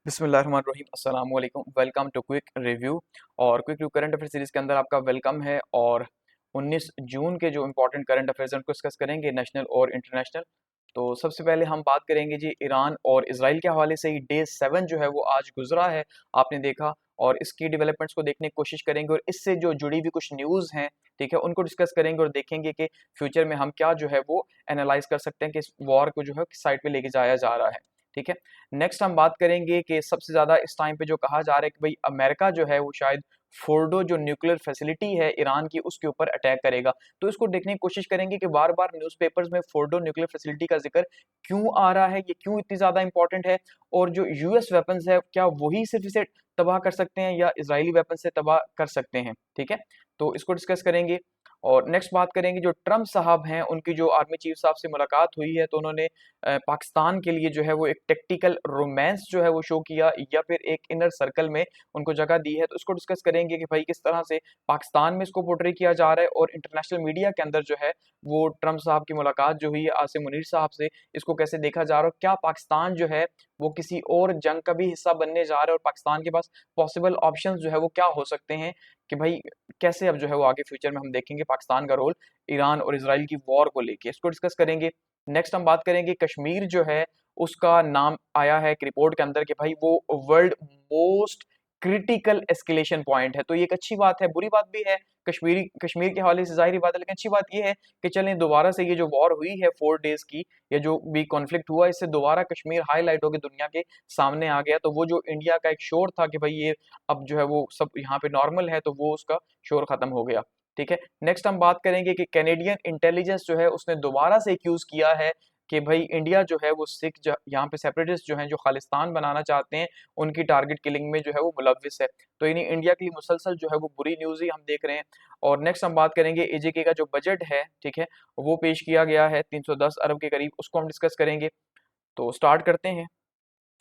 बिस्मिल्लाहिर्रहमानिर्रहीम अस्सलाम वालेकुम वेलकम टू क्विक रिव्यू। और quick review current affair series के अंदर आपका वेलकम है। और 19 जून के जो इंपॉर्टेंट करंट अफेयर्स हैं उनको डिस्कस करेंगे, नेशनल और इंटरनेशनल। तो सबसे पहले हम बात करेंगे जी ईरान और इजराइल के हवाले से। ही डे 7 जो है वो आज गुजरा है, आपने देखा, और इसकी डेवलपमेंट्स को देखने की कोशिश करेंगे और इससे जो जुड़ी हुई कुछ न्यूज़ हैं, ठीक है, उनको डिस्कस करेंगे और देखेंगे कि फ्यूचर में हम क्या जो है वो एनालाइज कर सकते हैं कि इस वॉर को जो है किस साइड पे लेके जाया जा रहा है। ठीक है, नेक्स्ट हम बात करेंगे कि सबसे ज़्यादा इस टाइम पे जो कहा जा रहा है कि भाई अमेरिका जो है वो शायद फोर्डो जो न्यूक्लियर फैसिलिटी है ईरान की उसके ऊपर अटैक करेगा। तो इसको देखने की कोशिश करेंगे कि बार बार न्यूज़पेपर्स में फोर्डो न्यूक्लियर फैसिलिटी का जिक्र क्यों आ रहा है, ये क्यों इतनी ज़्यादा इंपॉर्टेंट है, और जो यूएस वेपन्स है क्या वही सिर्फ इसे तबाह कर सकते हैं या इजरायली वेपन से तबाह कर सकते हैं। ठीक है, तो इसको डिस्कस करेंगे। और नेक्स्ट बात करेंगे जो ट्रम्प साहब हैं उनकी जो आर्मी चीफ साहब से मुलाकात हुई है, तो उन्होंने पाकिस्तान के लिए जो है वो एक टेक्टिकल रोमांस जो है वो शो किया या फिर एक इनर सर्कल में उनको जगह दी है। तो इसको डिस्कस करेंगे कि भाई किस तरह से पाकिस्तान में इसको पोर्ट्रे किया जा रहा है और इंटरनेशनल मीडिया के अंदर जो है वो ट्रम्प साहब की मुलाकात जो हुई है आसिम मुनीर साहब से, इसको कैसे देखा जा रहा है। क्या पाकिस्तान जो है वो किसी और जंग का भी हिस्सा बनने जा रहा है और पाकिस्तान के पास पॉसिबल ऑप्शंस जो है वो क्या हो सकते हैं, कि भाई कैसे अब जो है वो आगे फ्यूचर में हम देखेंगे पाकिस्तान का रोल ईरान और इजराइल की वॉर को लेके, इसको डिस्कस करेंगे। नेक्स्ट हम बात करेंगे कश्मीर जो है उसका नाम आया है एक रिपोर्ट के अंदर कि भाई वो world most critical escalation point है। तो ये एक अच्छी बात है, बुरी बात भी है कश्मीर के हवाले से, जाहिर बात है, लेकिन अच्छी बात ये है कि चलें दोबारा से ये जो वॉर हुई है 4 डेज की, या जो भी कॉन्फ्लिक्ट हुआ, इससे दोबारा कश्मीर हाईलाइट होकर दुनिया के सामने आ गया। तो वो जो इंडिया का एक शोर था कि भाई ये अब जो है वो सब यहाँ पे नॉर्मल है, तो वो उसका शोर खत्म हो गया। ठीक है, नेक्स्ट हम बात करेंगे कि कैनेडियन इंटेलिजेंस जो है उसने दोबारा से एक्यूज किया है कि भाई इंडिया जो है वो सिख यहाँ पे सेपरेटिस्ट जो हैं जो खालिस्तान बनाना चाहते हैं उनकी टारगेट किलिंग में जो है वो मुलविस है। तो यानी इंडिया के लिए मुसलसल जो है वो बुरी न्यूज़ ही हम देख रहे हैं। और नेक्स्ट हम बात करेंगे एजेके का जो बजट है, ठीक है, वो पेश किया गया है 310 अरब के करीब, उसको हम डिस्कस करेंगे। तो स्टार्ट करते हैं।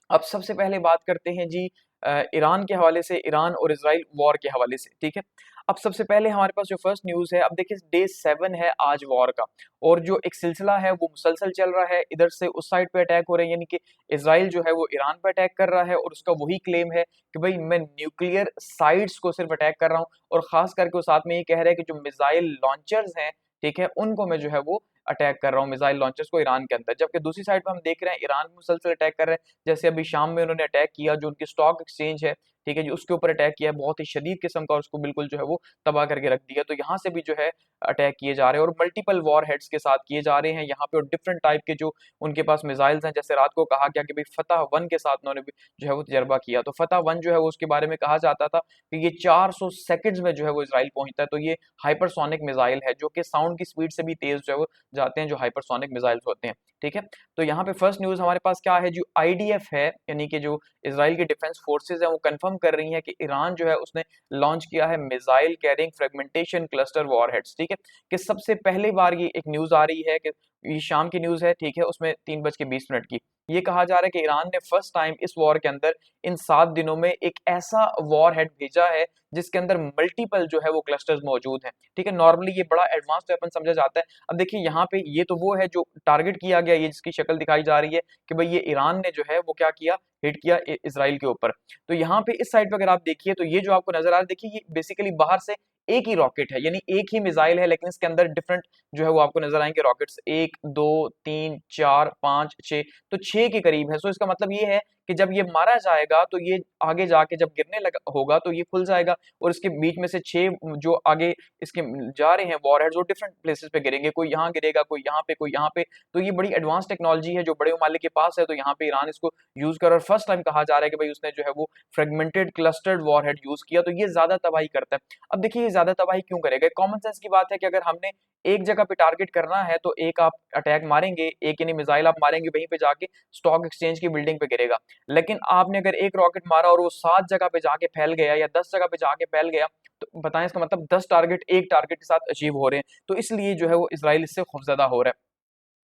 अब सबसे पहले बात करते हैं जी ईरान के हवाले से, ईरान और इजराइल वॉर के हवाले से। ठीक है, अब सबसे पहले हमारे पास जो फर्स्ट न्यूज़ है, अब देखिए डे 7 है आज वॉर का, और जो एक सिलसिला है वो मुसलसल चल रहा है। इधर से उस साइड पे अटैक हो रहे हैं, यानी कि इजराइल जो है वो ईरान पे अटैक कर रहा है और उसका वही क्लेम है कि भाई मैं न्यूक्लियर साइट्स को सिर्फ अटैक कर रहा हूँ, और खास करके वो साथ में ये कह रहा है कि जो मिसाइल लॉन्चर्स हैं, ठीक है, उनको मैं जो है वो अटैक कर रहा हूँ, मिसाइल लॉन्चर्स को ईरान के अंदर। जबकि दूसरी साइड पे हम देख रहे हैं ईरान भी मुसलसल अटैक कर रहे हैं, जैसे अभी शाम में उन्होंने अटैक किया जो उनकी स्टॉक एक्सचेंज है, ठीक है जी, उसके ऊपर अटैक किया है बहुत ही शदीद किस्म का, और उसको बिल्कुल जो है वो तबाह करके रख दिया। तो यहाँ से भी जो है अटैक किए जा रहे हैं और मल्टीपल वॉर हेड्स के साथ किए जा रहे हैं यहाँ पे, और डिफरेंट टाइप के जो उनके पास मिसाइल्स हैं। जैसे रात को कहा गया कि भाई फतह 1 के साथ उन्होंने भी जो है वो तजर्बा किया। तो फतह 1 जो है वो उसके बारे में कहा जाता था कि ये 400 सेकंड्स में जो है वो इसराइल पहुंचता है। तो ये हाइपरसोनिक मिसाइल है जो कि साउंड की स्पीड से भी तेज जो है वो जाते हैं, जो हाइपरसोनिक मिसाइल्स होते हैं। ठीक है, तो यहाँ पे फर्स्ट न्यूज हमारे पास क्या है, जो आईडीएफ है यानी कि जो इसराइल की डिफेंस फोर्सेज है वो कंफर्म कर रही हैं कि ईरान जो है उसने लॉन्च किया है missile carrying fragmentation cluster warheads. ठीक है, कि सबसे पहली बार ये एक न्यूज आ रही है कि ये शाम की न्यूज है, ठीक है, उसमें 3:20 की ये कहा जा रहा है कि ईरान ने फर्स्ट टाइम इस वॉर के अंदर इन 7 दिनों में एक ऐसा वॉर हेड भेजा है जिसके अंदर मल्टीपल जो है वो क्लस्टर्स मौजूद हैं। ठीक है, नॉर्मली ये बड़ा एडवांस वेपन समझा जाता है। अब देखिए यहाँ पे ये तो वो है जो टारगेट किया गया, ये जिसकी शक्ल दिखाई जा रही है कि भाई ये ईरान ने जो है वो क्या किया, हिट किया इसराइल के ऊपर। तो यहाँ पे इस साइड पे अगर आप देखिए तो ये जो आपको नजर आ रहा है, देखिए ये बेसिकली बाहर से एक ही रॉकेट है, यानी एक ही मिसाइल है, लेकिन इसके अंदर डिफरेंट जो है वो आपको नजर आएंगे रॉकेट्स, 1 2 3 4 5 6, तो 6 के करीब है। सो इसका मतलब ये है कि जब ये मारा जाएगा तो ये आगे जाके जब गिरने लगा होगा तो ये खुल जाएगा, और इसके बीच में से 6 जो आगे इसके जा रहे हैं वॉरहेड्स वो डिफरेंट प्लेसेस पे गिरेंगे, कोई यहाँ गिरेगा, कोई यहाँ पे, कोई यहाँ पे। तो ये बड़ी एडवांस टेक्नोलॉजी है जो बड़े ममालिक के पास है, तो यहाँ पे ईरान इसको यूज कर, और फर्स्ट टाइम कहा जा रहा है कि भाई उसने जो है वो फ्रेगमेंटेड क्लस्टर्ड वॉरहेड यूज किया, तो ये ज्यादा तबाही करता है। अब देखिए ये ज्यादा तबाही क्यों करेगा, कॉमन सेंस की बात है कि अगर हमने एक जगह पे टारगेट करना है तो एक आप अटैक मारेंगे, एक यानी मिसाइल आप मारेंगे, वहीं पे जाके स्टॉक एक्सचेंज की बिल्डिंग पे गिरेगा। लेकिन आपने अगर एक रॉकेट मारा और वो 7 जगह पे जाके फैल गया या 10 जगह पे जाके फैल गया, तो बताएं इसका मतलब 10 टारगेट एक टारगेट के साथ अचीव हो रहे हैं। तो इसलिए जो है वो इसराइल इससे खौफजदा हो रहा है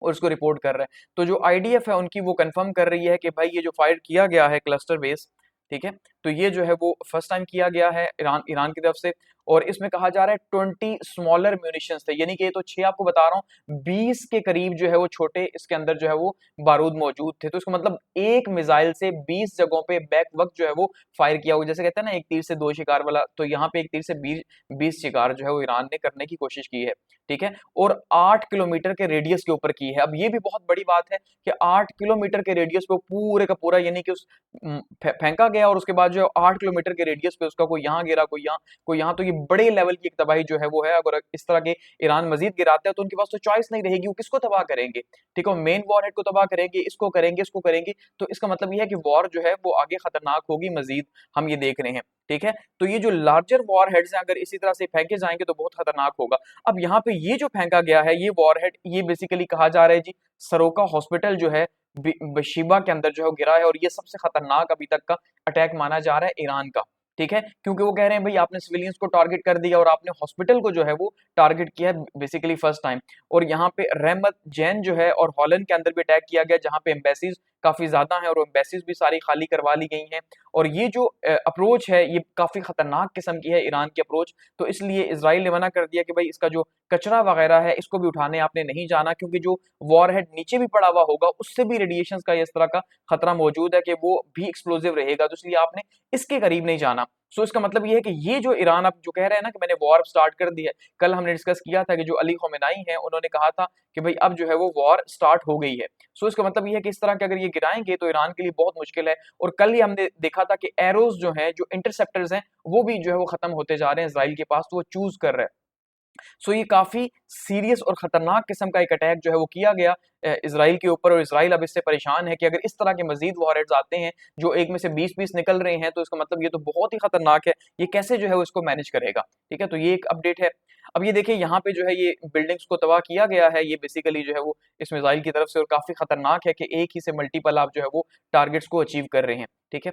और उसको रिपोर्ट कर रहा है। तो जो आईडीएफ है उनकी वो कंफर्म कर रही है कि भाई ये जो फायर किया गया है क्लस्टर बेस, ठीक है, तो ये जो है वो फर्स्ट टाइम किया गया है ईरान की तरफ से। और इसमें कहा जा रहा है 20 स्मॉलर म्यूनिशंस थे, यानी कि ये तो 6 आपको बता रहा हूँ, 20 के करीब जो है वो छोटे इसके अंदर जो है वो बारूद मौजूद थे। तो इसका मतलब एक मिसाइल से 20 जगहों पे बैक वक्त जो है वो फायर किया हुआ, जैसे कहते हैं ना एक तीर से दो शिकार वाला, तो यहाँ पे एक तीर से 20 शिकार जो है वो ईरान ने करने की कोशिश की है। ठीक है, और 8 किलोमीटर के रेडियस के ऊपर की है। अब ये भी बहुत बड़ी बात है कि 8 किलोमीटर के रेडियस पे पूरे का पूरा, यानी कि उस फेंका गया और उसके बाद जो है 8 किलोमीटर के रेडियस पे उसका कोई यहाँ गिरा, कोई यहाँ, तो ये बड़े लेवल की एक तबाही जो है वो है। अगर इस तरह के ईरान मजीद गिराते हैं तो उनके पास तो चॉइस नहीं रहेगी, वो किसको तबाह करेंगे? ठीक है, मेन वॉरहेड को तबाह करेंगे, इसको करेंगे। तो इसका मतलब ये है कि वॉर जो है वो आगे खतरनाक होगी मजीद, हम ये देख रहे हैं। ठीक है, तो ये जो लार्जर वॉर हेड्स हैं अगर इसी तरह से फेंके जाएंगे तो बहुत खतरनाक होगा। अब यहाँ पे ये जो फेंका गया है ये वॉर हेड, ये बेसिकली कहा जा रहा है जी सरोका हॉस्पिटल जो है बशीबा के अंदर जो है गिरा है, और ये सबसे खतरनाक अभी तक का अटैक माना जा रहा है ईरान का। ठीक है, क्योंकि वो कह रहे हैं भाई आपने सिविलियंस को टारगेट कर दिया और आपने हॉस्पिटल को जो है वो टारगेट किया है बेसिकली फर्स्ट टाइम। और यहाँ पे रहमत जैन जो है और हॉलैंड के अंदर भी अटैक किया गया, जहाँ पे एम्बेसीज काफी ज्यादा है और एम्बेसीज भी सारी खाली करवा ली गई हैं। और ये जो अप्रोच है ये काफी खतरनाक किस्म की है ईरान की अप्रोच, तो इसलिए इसराइल ने मना कर दिया कि भाई इसका जो कचरा वगैरह है इसको भी उठाने आपने नहीं जाना, क्योंकि जो वॉरहेड नीचे भी पड़ा हुआ होगा उससे भी रेडिएशन का इस तरह का खतरा मौजूद है कि वो भी एक्सप्लोजिव रहेगा, तो इसलिए आपने इसके करीब नहीं जाना। सो इसका मतलब ये है कि ये जो ईरान अब जो कह रहे हैं ना कि मैंने वॉर स्टार्ट कर दी है, कल हमने डिस्कस किया था कि जो अली खमेनाई है उन्होंने कहा था कि भाई अब जो है वो वॉर स्टार्ट हो गई है। सो इसका मतलब ये है कि इस तरह के अगर ये गिराएंगे तो ईरान के लिए बहुत मुश्किल है। और कल ही हमने देखा था कि एरोज जो है, जो इंटरसेप्टर्स हैं, वो भी जो है वो खत्म होते जा रहे हैं इसराइल के पास, तो वो चूज कर रहे हैं। सो ये काफी सीरियस और खतरनाक किस्म का एक अटैक जो है वो किया गया इसराइल के ऊपर, और इसराइल अब इससे परेशान है कि अगर इस तरह के मजीद वॉरहेड्स आते हैं जो एक में से 20-20 निकल रहे हैं, तो इसका मतलब ये तो बहुत ही खतरनाक है, ये कैसे जो है वो इसको मैनेज करेगा। ठीक है, तो ये एक अपडेट है। अब ये देखिए यहाँ पे जो है ये बिल्डिंग्स को तबाह किया गया है, ये बेसिकली जो है वो इस मिसाइल की तरफ से, और काफी खतरनाक है कि एक ही से मल्टीपल आप जो है वो टारगेट्स को अचीव कर रहे हैं। ठीक है,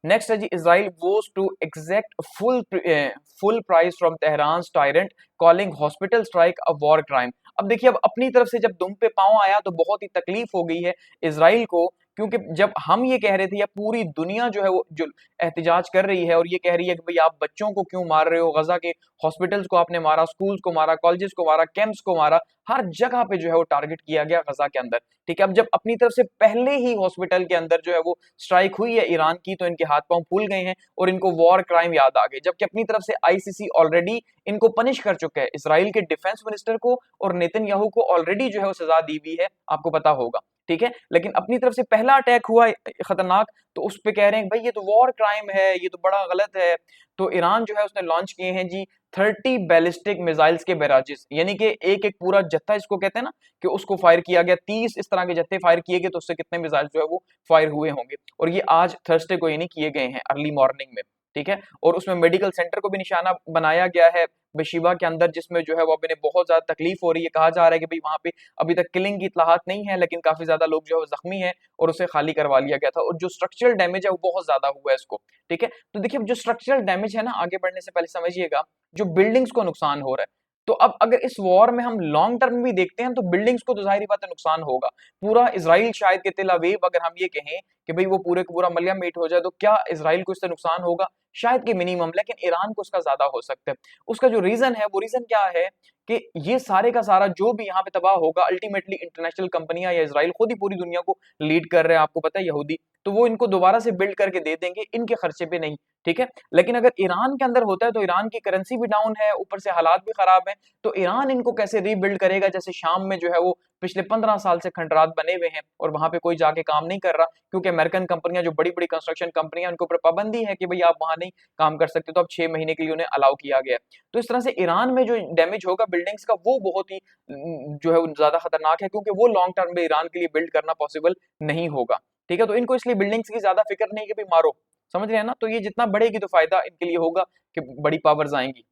नेक्स्ट है जी Israel vows to exact full price from Tehran tyrant calling hospital strike a war crime. अब देखिए अब अपनी तरफ से जब दुम पे पांव आया तो बहुत ही तकलीफ हो गई है इसराइल को, क्योंकि जब हम ये कह रहे थे या पूरी दुनिया जो है वो जो एहतजाज कर रही है और ये कह रही है कि भाई आप बच्चों को क्यों मार रहे हो, गजा के हॉस्पिटल्स को आपने मारा, स्कूल्स को मारा, कॉलेजेस को मारा, कैंप्स को मारा, हर जगह पे जो है वो टारगेट किया गया गजा के अंदर। ठीक है, अब जब अपनी तरफ से पहले ही हॉस्पिटल के अंदर जो है वो स्ट्राइक हुई है ईरान की, तो इनके हाथ पांव फूल गए हैं और इनको वॉर क्राइम याद आ गए, जबकि अपनी तरफ से आईसीसी ऑलरेडी इनको पनिश कर चुका है। इसराइल के डिफेंस मिनिस्टर को और नेतन्याहू को ऑलरेडी जो है वो सजा दी हुई है, आपको पता होगा। ठीक है, लेकिन अपनी तरफ से पहला अटैक हुआ खतरनाक, तो उस पे कह रहे हैं भाई ये तो वॉर क्राइम है, ये तो बड़ा गलत है। तो ईरान जो है उसने लॉन्च किए हैं जी 30 बैलिस्टिक मिसाइल्स के बैराजेस, यानी कि एक एक पूरा जत्था इसको कहते हैं ना, कि उसको फायर किया गया। 30 इस तरह के जत्थे फायर किए गए, तो उससे कितने मिसाइल जो है वो फायर हुए होंगे। और ये आज थर्सडे को यानी किए गए हैं अर्ली मॉर्निंग में। ठीक है, और उसमें मेडिकल सेंटर को भी निशाना बनाया गया है बेशिबा के अंदर, जिसमें जो है वो अभी बहुत ज्यादा तकलीफ हो रही है। कहा जा रहा है कि भाई वहां पे अभी तक किलिंग की इतलाहात नहीं है, लेकिन काफी ज्यादा लोग जो है जख्मी हैं और उसे खाली करवा लिया गया था, और जो स्ट्रक्चरल डैमेज है वो बहुत ज्यादा हुआ है इसको। ठीक है, तो देखिए जो स्ट्रक्चरल डैमेज है ना, आगे बढ़ने से पहले समझिएगा, जो बिल्डिंग्स को नुकसान हो रहा है, तो अब अगर इस वॉर में हम लॉन्ग टर्म भी देखते हैं तो बिल्डिंग्स को तो जाहिर बात है नुकसान होगा। पूरा इसराइल शायद के तेल अवीव अगर हम ये कहें कि भाई वो पूरे का पूरा मलिया मीट हो जाए, तो क्या इसराइल को इससे नुकसान होगा? शायद कि मिनिमम, लेकिन ईरान को उसका ज्यादा हो सकता है। उसका जो रीजन है वो रीजन क्या है कि ये सारे का सारा जो भी यहाँ पे तबाह होगा, अल्टीमेटली इंटरनेशनल कंपनियां या इसराइल खुद ही पूरी दुनिया को लीड कर रहे हैं, आपको पता है यहूदी, तो वो इनको दोबारा से बिल्ड करके दे देंगे इनके खर्चे पे नहीं। ठीक है, लेकिन अगर ईरान के अंदर होता है तो ईरान की करेंसी भी डाउन है, ऊपर से हालात भी खराब है, तो ईरान इनको कैसे रीबिल्ड करेगा? जैसे शाम में जो है वो पिछले 15 साल से खंडरात बने हुए हैं और वहां पे कोई जाके काम नहीं कर रहा, क्योंकि अमेरिकन कंपनियां जो बड़ी बड़ी कंस्ट्रक्शन कंपनियां, उनके ऊपर पाबंदी है कि भाई आप वहां नहीं काम कर सकते, तो अब 6 महीने के लिए उन्हें अलाउ किया गया। तो इस तरह से ईरान में जो डैमेज होगा बिल्डिंग्स का वो बहुत ही जो है ज्यादा खतरनाक है, क्योंकि वो लॉन्ग टर्म में ईरान के लिए बिल्ड करना पॉसिबल नहीं होगा। ठीक है, तो इनको इसलिए बिल्डिंग्स की ज्यादा फिक्र नहीं कि भाई मारो, समझ रहे हैं ना, तो ये जितना बढ़ेगी तो फायदा इनके लिए होगा कि बड़ी पावर्स आएंगी।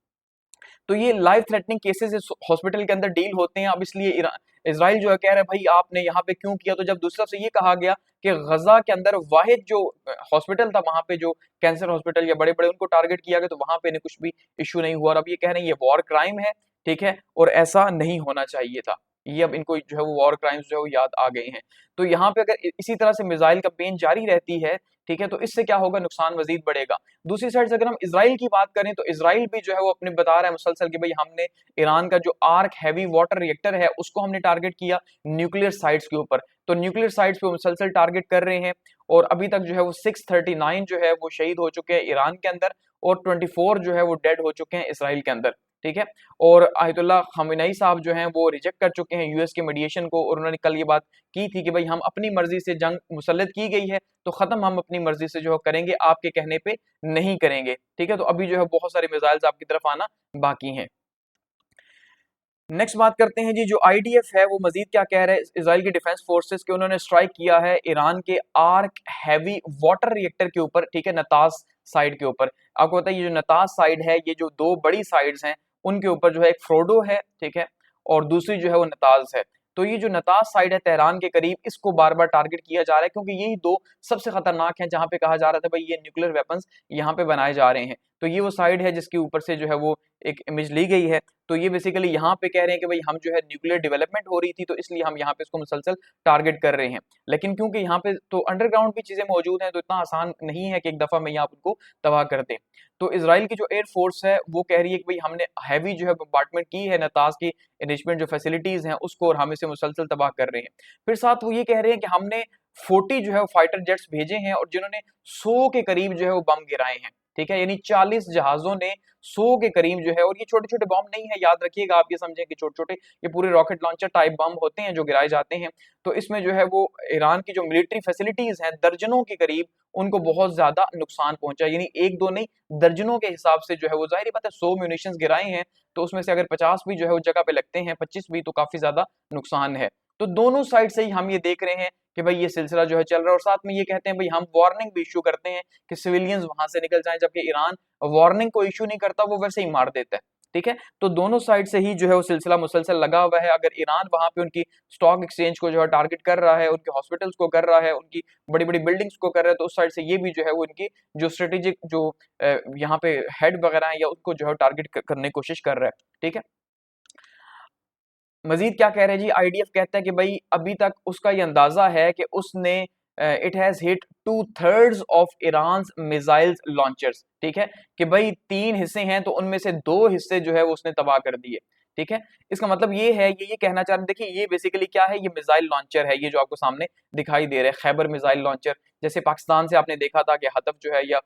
तो ये लाइफ थ्रेटनिंग केसेस इस हॉस्पिटल के अंदर डील होते हैं। अब इसलिए इसराइल जो है कह रहा है भाई आपने यहाँ पे क्यों किया, तो जब दूसरी तरफ से ये कहा गया कि गजा के अंदर वाहिद जो हॉस्पिटल था, वहां पे जो कैंसर हॉस्पिटल या बड़े बड़े उनको टारगेट किया गया, तो वहां पे कुछ भी इश्यू नहीं हुआ, और अब ये कह रहे हैं ये वॉर क्राइम है। ठीक है, और ऐसा नहीं होना चाहिए था। ये अब इनको जो है वो वॉर क्राइम्स जो है वो याद आ गए हैं। तो यहाँ पे अगर इसी तरह से मिसाइल कैंपेन जारी रहती है, ठीक है, तो इससे क्या होगा, नुकसान मजीद बढ़ेगा। दूसरी साइड से अगर हम इसराइल की बात करें तो इसराइल भी जो है वो अपने बता रहा है मुसलसल कि भाई हमने ईरान का जो आर्क हैवी वाटर रिएक्टर है उसको हमने टारगेट किया न्यूक्लियर साइट्स के ऊपर। तो न्यूक्लियर साइट्स पे मुसलसल टारगेट कर रहे हैं और अभी तक जो है वो 639 जो है वो शहीद हो चुके हैं ईरान के अंदर और 24 जो है वो डेड हो चुके हैं इसराइल के अंदर, ठीक है। और आयतुल्लाह खamenei साहब जो हैं वो रिजेक्ट कर चुके हैं यूएस के मीडिएशन को और उन्होंने कल ये बात की थी कि भाई हम अपनी मर्जी से जंग मुसल्लत की गई है तो खत्म हम अपनी मर्जी से जो है करेंगे, आपके कहने पे नहीं करेंगे, ठीक है। तो अभी जो है बहुत सारे मिसाइल्स आपकी तरफ आना बाकी हैं। नेक्स्ट बात करते हैं जी, जो आईडीएफ है वो मजीद क्या कह रहे हैं इसराइल की डिफेंस फोर्सेस के, उन्होंने स्ट्राइक किया है ईरान के आर्क हैवी वाटर रिएक्टर के ऊपर, ठीक है, नताज साइड के ऊपर। आपको पता है ये जो नताज साइड है, ये जो दो बड़ी साइड्स हैं उनके ऊपर जो है एक फ्रोडो है, ठीक है, और दूसरी जो है वो नताज है। तो ये जो नताज साइड है तेहरान के करीब, इसको बार बार टारगेट किया जा रहा है क्योंकि यही दो सबसे खतरनाक हैं जहां पे कहा जा रहा था भाई ये न्यूक्लियर वेपन्स यहाँ पे बनाए जा रहे हैं। तो ये वो साइड है जिसके ऊपर से जो है वो एक इमेज ली गई है। तो ये बेसिकली यहाँ पे कह रहे हैं कि भाई हम जो है न्यूक्लियर डेवलपमेंट हो रही थी तो इसलिए हम यहाँ पे इसको मुसलसल टारगेट कर रहे हैं। लेकिन क्योंकि यहाँ पे तो अंडरग्राउंड भी चीजें मौजूद हैं तो इतना आसान नहीं है कि एक दफा में यहाँ उनको तबाह कर दें। तो इसराइल की जो एयर फोर्स है वो कह रही है कि भाई हमने हैवी जो है बम्बार्टमेंट की है नताज की एनरिचमेंट जो फैसिलिटीज हैं उसको और हम इसे मुसलसल तबाह कर रहे हैं। फिर साथ वो ये कह रहे हैं कि हमने 40 जो है फाइटर जेट्स भेजे हैं और जिन्होंने 100 के करीब जो है वो बम गिराए हैं, ठीक है, यानी 40 जहाजों ने 100 के करीब जो है, और ये छोटे छोटे बम नहीं है, याद रखिएगा, आप ये समझें कि छोटे छोटे ये पूरे रॉकेट लॉन्चर टाइप बम होते हैं जो गिराए जाते हैं। तो इसमें जो है वो ईरान की जो मिलिट्री फैसिलिटीज हैं दर्जनों के करीब उनको बहुत ज्यादा नुकसान पहुंचा, यानी एक दो नहीं दर्जनों के हिसाब से जो है वो, जाहिर बात है 100 म्यूनिशंस गिराए हैं तो उसमें से अगर 50 भी जो है वो जगह पे लगते हैं, 25 भी, तो काफी ज्यादा नुकसान है। तो दोनों साइड से ही हम ये देख रहे हैं कि भाई ये सिलसिला जो है चल रहा है और साथ में ये कहते हैं भाई हम वार्निंग भी इशू करते हैं कि सिविलियंस वहां से निकल जाएं, जबकि ईरान वार्निंग को इशू नहीं करता, वो वैसे ही मार देता है, ठीक है। तो दोनों साइड से ही जो है वो सिलसिला मुसलसल लगा हुआ है। अगर ईरान वहां पे उनकी स्टॉक एक्सचेंज को जो है टारगेट कर रहा है, उनके हॉस्पिटल्स को कर रहा है, उनकी बड़ी बड़ी बिल्डिंग्स को कर रहा है, तो उस साइड से ये भी जो है वो इनकी जो स्ट्रेटेजिक जो यहाँ पे हेड वगैरह है या उसको जो है टारगेट करने की कोशिश कर रहा है, ठीक है। मजीद क्या कह रहे हैं जी, आईडीएफ कहता है कि भाई अभी तक उसका ये अंदाजा है कि उसने it has hit 2/3 of Iran missiles launchers, ठीक है, कि भाई 3 हिस्से हैं तो उनमें से 2 हिस्से जो है वो उसने तबाह कर दिए, ठीक है। इसका मतलब ये है, ये कहना चाह रहे हैं, देखिए ये बेसिकली क्या है, ये मिसाइल लॉन्चर है, ये जो आपको सामने दिखाई दे रहा है खैबर मिसाइल लॉन्चर। जैसे पाकिस्तान से आपने देखा था कि हतफ जो है या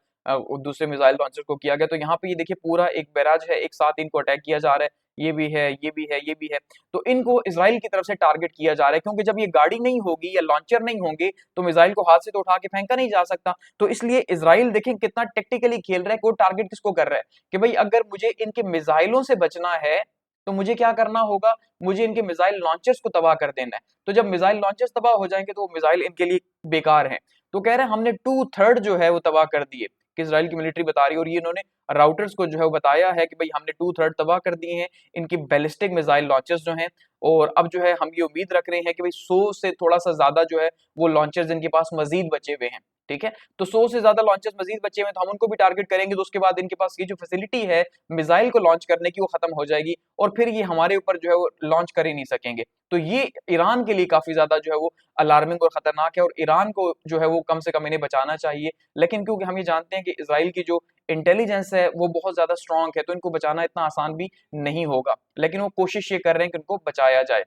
दूसरे मिसाइल लॉन्चर को किया गया, तो यहाँ पे ये देखिए पूरा एक बैराज है, एक साथ इनको अटैक किया जा रहा है, ये भी है, ये भी है, ये भी है। तो इनको इसराइल की तरफ से टारगेट किया जा रहा है क्योंकि जब ये गाड़ी नहीं होगी या लॉन्चर नहीं होंगे तो मिसाइल को हाथ से तो उठा के फेंका नहीं जा सकता। तो इसलिए इसराइल देखें कितना टेक्टिकली खेल रहा है कि वो टारगेट किसको कर रहा है कि भाई अगर मुझे इनके मिसाइलों से बचना है तो मुझे क्या करना होगा, मुझे इनके मिसाइल लॉन्चर्स को तबाह कर देना है। तो जब मिसाइल लॉन्चर्स तबाह हो जाएंगे तो वो मिसाइल इनके लिए बेकार हैं। तो कह रहे हैं हमने 2/3 जो है वो तबाह कर दिए, कि इसराइल की मिलिट्री बता रही है, और ये इन्होंने राउटर्स को जो है वो बताया है कि भाई हमने 2/3 तबाह कर दिए हैं इनकी बैलिस्टिक मिसाइल लॉन्चर्स जो हैं। और अब जो है हम ये उम्मीद रख रहे हैं कि भाई 100 से थोड़ा सा ज्यादा जो है वो लॉन्चर्स इनके पास मजीद बचे हुए हैं, ठीक है। तो 100 से ज्यादा लॉन्चर्स मजीद बचे हुए हैं तो हम उनको भी टारगेट करेंगे, तो उसके बाद इनके पास ये जो फैसिलिटी है मिसाइल को लॉन्च करने की वो खत्म हो जाएगी और फिर ये हमारे ऊपर जो है वो लॉन्च कर ही नहीं सकेंगे। तो ये ईरान के लिए काफी ज्यादा जो है वो अलार्मिंग और खतरनाक है और ईरान को जो है वो कम से कम इन्हें बचाना चाहिए। लेकिन क्योंकि हम ये जानते हैं कि इसराइल की जो इंटेलिजेंस है वो बहुत ज्यादा स्ट्रांग है तो इनको बचाना इतना आसान भी नहीं होगा, लेकिन वो कोशिश ये कर रहे हैं कि उनको बचाया जाए।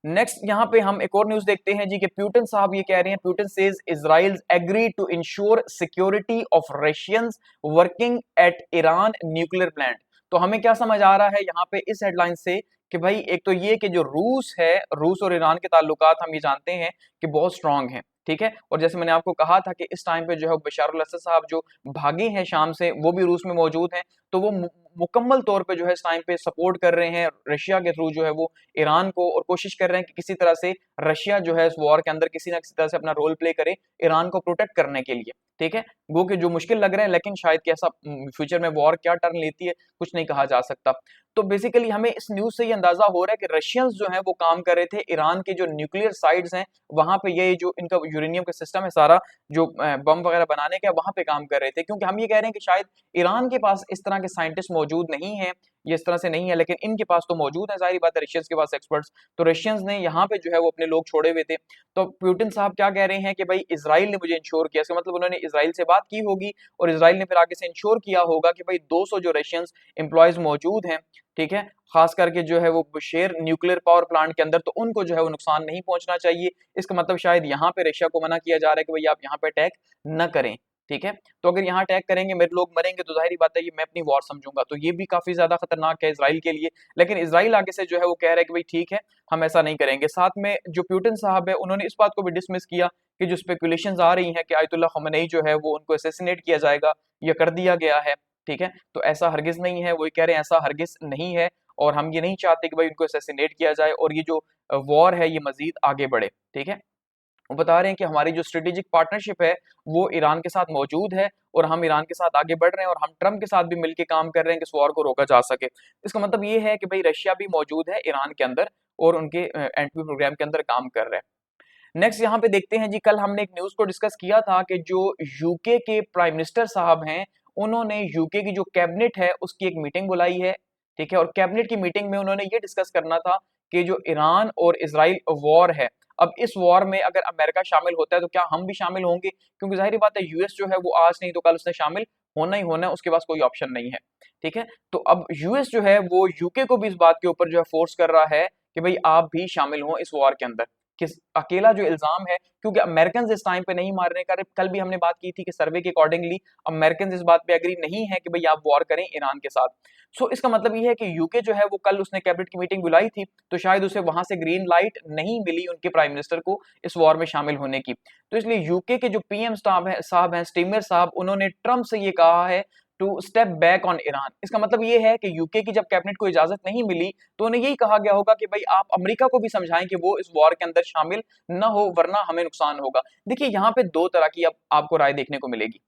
नेक्स्ट यहाँ पे हम एक और न्यूज देखते हैं जी कि प्यूटन साहब ये कह रहे हैं, Putin says Israel agree to ensure security of Russians working at Iran nuclear plant. तो हमें क्या समझ आ रहा है यहाँ पे इस हेडलाइन से कि भाई एक तो ये कि जो रूस है, रूस और ईरान के ताल्लुकात हम ये जानते हैं कि बहुत स्ट्रांग हैं, ठीक है। और जैसे मैंने आपको कहा था कि इस टाइम पे जो है बशर अल असद साहब जो भागे हैं शाम से वो भी रूस में मौजूद हैं, तो वो मुकम्मल तौर पे जो है इस टाइम पे सपोर्ट कर रहे हैं रशिया के थ्रू जो है वो ईरान को, और कोशिश कर रहे हैं कि किसी तरह से रशिया जो है इस वॉर के अंदर किसी ना किसी तरह से अपना रोल प्ले करे ईरान को प्रोटेक्ट करने के लिए, ठीक है। गो कि जो मुश्किल लग रहा है, लेकिन शायद कि ऐसा फ्यूचर में वॉर क्या टर्न लेती है कुछ नहीं कहा जा सकता। तो बेसिकली हमें इस न्यूज से ये अंदाजा हो रहा है कि रशियंस जो हैं वो काम कर रहे थे ईरान के जो न्यूक्लियर साइट्स हैं वहां पे, ये जो इनका यूरेनियम का सिस्टम है सारा, जो बम वगैरह बनाने का, वहां पे काम कर रहे थे। क्योंकि हम ये कह रहे हैं कि शायद ईरान के पास इस तरह के साइंटिस्ट मौजूद नहीं है, ये इस तरह से नहीं है, लेकिन इनके पास तो मौजूद है, जाहिर बात है रशियंस के पास एक्सपर्ट्स। तो रशियंस ने यहाँ पे जो है वो अपने लोग छोड़े हुए थे। तो पुतिन साहब क्या कह रहे हैं कि भाई इसराइल ने मुझे इंश्योर किया, इसका मतलब उन्होंने इसराइल से बात की होगी और इसराइल ने फिर आगे से इंश्योर किया होगा कि भाई 200 जो रशियंस एम्प्लॉयज मौजूद हैं, ठीक है, खास करके जो है वो बुशेर न्यूक्लियर पावर प्लांट के अंदर, तो उनको जो है वो नुकसान नहीं पहुंचना चाहिए। इसका मतलब शायद यहाँ पे रशिया को मना किया जा रहा है कि भाई आप यहाँ पे अटैक न करें, ठीक है। तो अगर यहाँ अटैक करेंगे, मेरे लोग मरेंगे, तो जाहिर बात है ये मैं अपनी वॉर समझूंगा, तो ये भी काफी ज्यादा खतरनाक है इसराइल के लिए। लेकिन इसराइल आगे से जो है वो कह रहा है कि भाई ठीक है, हम ऐसा नहीं करेंगे। साथ में जो पुतिन साहब है उन्होंने इस बात को भी डिसमिस किया कि जो स्पेकुलेशंस आ रही हैं कि आयतुल्लाह खमेनी जो है वो उनको असैसिनेट किया जाएगा या कर दिया गया है, ठीक है, तो ऐसा हरगिज नहीं है। वो कह रहे हैं ऐसा हरगिज नहीं है और हम ये नहीं चाहते कि भाई उनको असैसिनेट किया जाए और ये जो वॉर है ये मजीद आगे बढ़े, ठीक है। वो बता रहे हैं कि हमारी जो स्ट्रेटेजिक पार्टनरशिप है वो ईरान के साथ मौजूद है और हम ईरान के साथ आगे बढ़ रहे हैं और हम ट्रम्प के साथ भी मिलकर काम कर रहे हैं कि इस वॉर को रोका जा सके। इसका मतलब ये है कि भाई रशिया भी मौजूद है ईरान के अंदर और उनके एंटी प्रोग्राम के अंदर काम कर रहे हैं। नेक्स्ट यहाँ पे देखते हैं जी, कल हमने एक न्यूज को डिस्कस किया था कि जो यूके के प्राइम मिनिस्टर साहब हैं उन्होंने यूके की जो कैबिनेट है उसकी एक मीटिंग बुलाई है, ठीक है, और कैबिनेट की मीटिंग में उन्होंने ये डिस्कस करना था कि जो ईरान और इसराइल वॉर है, अब इस वॉर में अगर अमेरिका शामिल होता है तो क्या हम भी शामिल होंगे, क्योंकि जाहिर बात है यूएस जो है वो आज नहीं तो कल उसने शामिल होना ही होना है, उसके पास कोई ऑप्शन नहीं है, ठीक है। तो अब यूएस जो है वो यूके को भी इस बात के ऊपर जो है फोर्स कर रहा है कि भाई आप भी शामिल हो इस वॉर के अंदर। किस अकेला जो इल्जाम है, क्योंकि अमेरिकन इस टाइम पे नहीं मारने का, कल भी हमने बात की थी कि सर्वे के अकॉर्डिंगली अमेरिकन इस बात पे एग्री नहीं है कि भाई आप वॉर करें ईरान के साथ। सो इसका मतलब ये है कि यूके जो है वो कल उसने कैबिनेट की मीटिंग बुलाई थी तो शायद उसे वहां से ग्रीन लाइट नहीं मिली उनके प्राइम मिनिस्टर को इस वॉर में शामिल होने की। तो इसलिए यूके के जो पीएम साहब हैं स्टीमर साहब, उन्होंने ट्रम्प से ये कहा है to step back on Iran. इसका मतलब ये है कि यूके की जब कैबिनेट को इजाजत नहीं मिली तो उन्हें यही कहा गया होगा कि भाई आप अमेरिका को भी समझाएं कि वो इस वॉर के अंदर शामिल न हो वरना हमें नुकसान होगा। देखिए यहाँ पे दो तरह की अब आपको राय देखने को मिलेगी।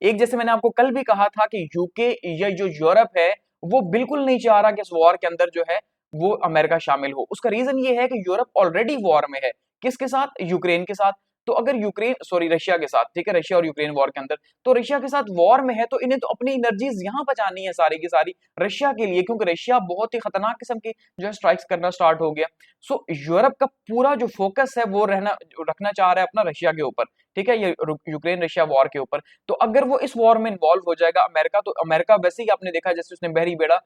एक, जैसे मैंने आपको कल भी कहा था कि यूके या जो यूरोप है वो बिल्कुल नहीं चाह रहा कि इस वॉर के अंदर जो है वो अमेरिका शामिल हो। उसका रीजन ये है कि यूरोप ऑलरेडी वॉर में है, किसके साथ, यूक्रेन के साथ। तो अगर यूक्रेन सॉरी रशिया के साथ, ठीक है, रशिया और यूक्रेन वॉर के अंदर, तो रशिया के साथ वॉर में है तो इन्हें तो अपनी एनर्जीज यहाँ बचानी है सारी की सारी रशिया के लिए, क्योंकि रशिया बहुत ही खतरनाक किस्म की जो है स्ट्राइक्स करना स्टार्ट हो गया। सो यूरोप का पूरा जो फोकस है वो रखना चाह रहा है अपना रशिया के ऊपर, ठीक है, ये यूक्रेन रशिया वॉर के ऊपर। तो अगर वो इस वॉर में इन्वॉल्व हो जाएगा अमेरिका, तो अमेरिका वैसे ही आपने देखा जैसे उसने बहरी बेड़ा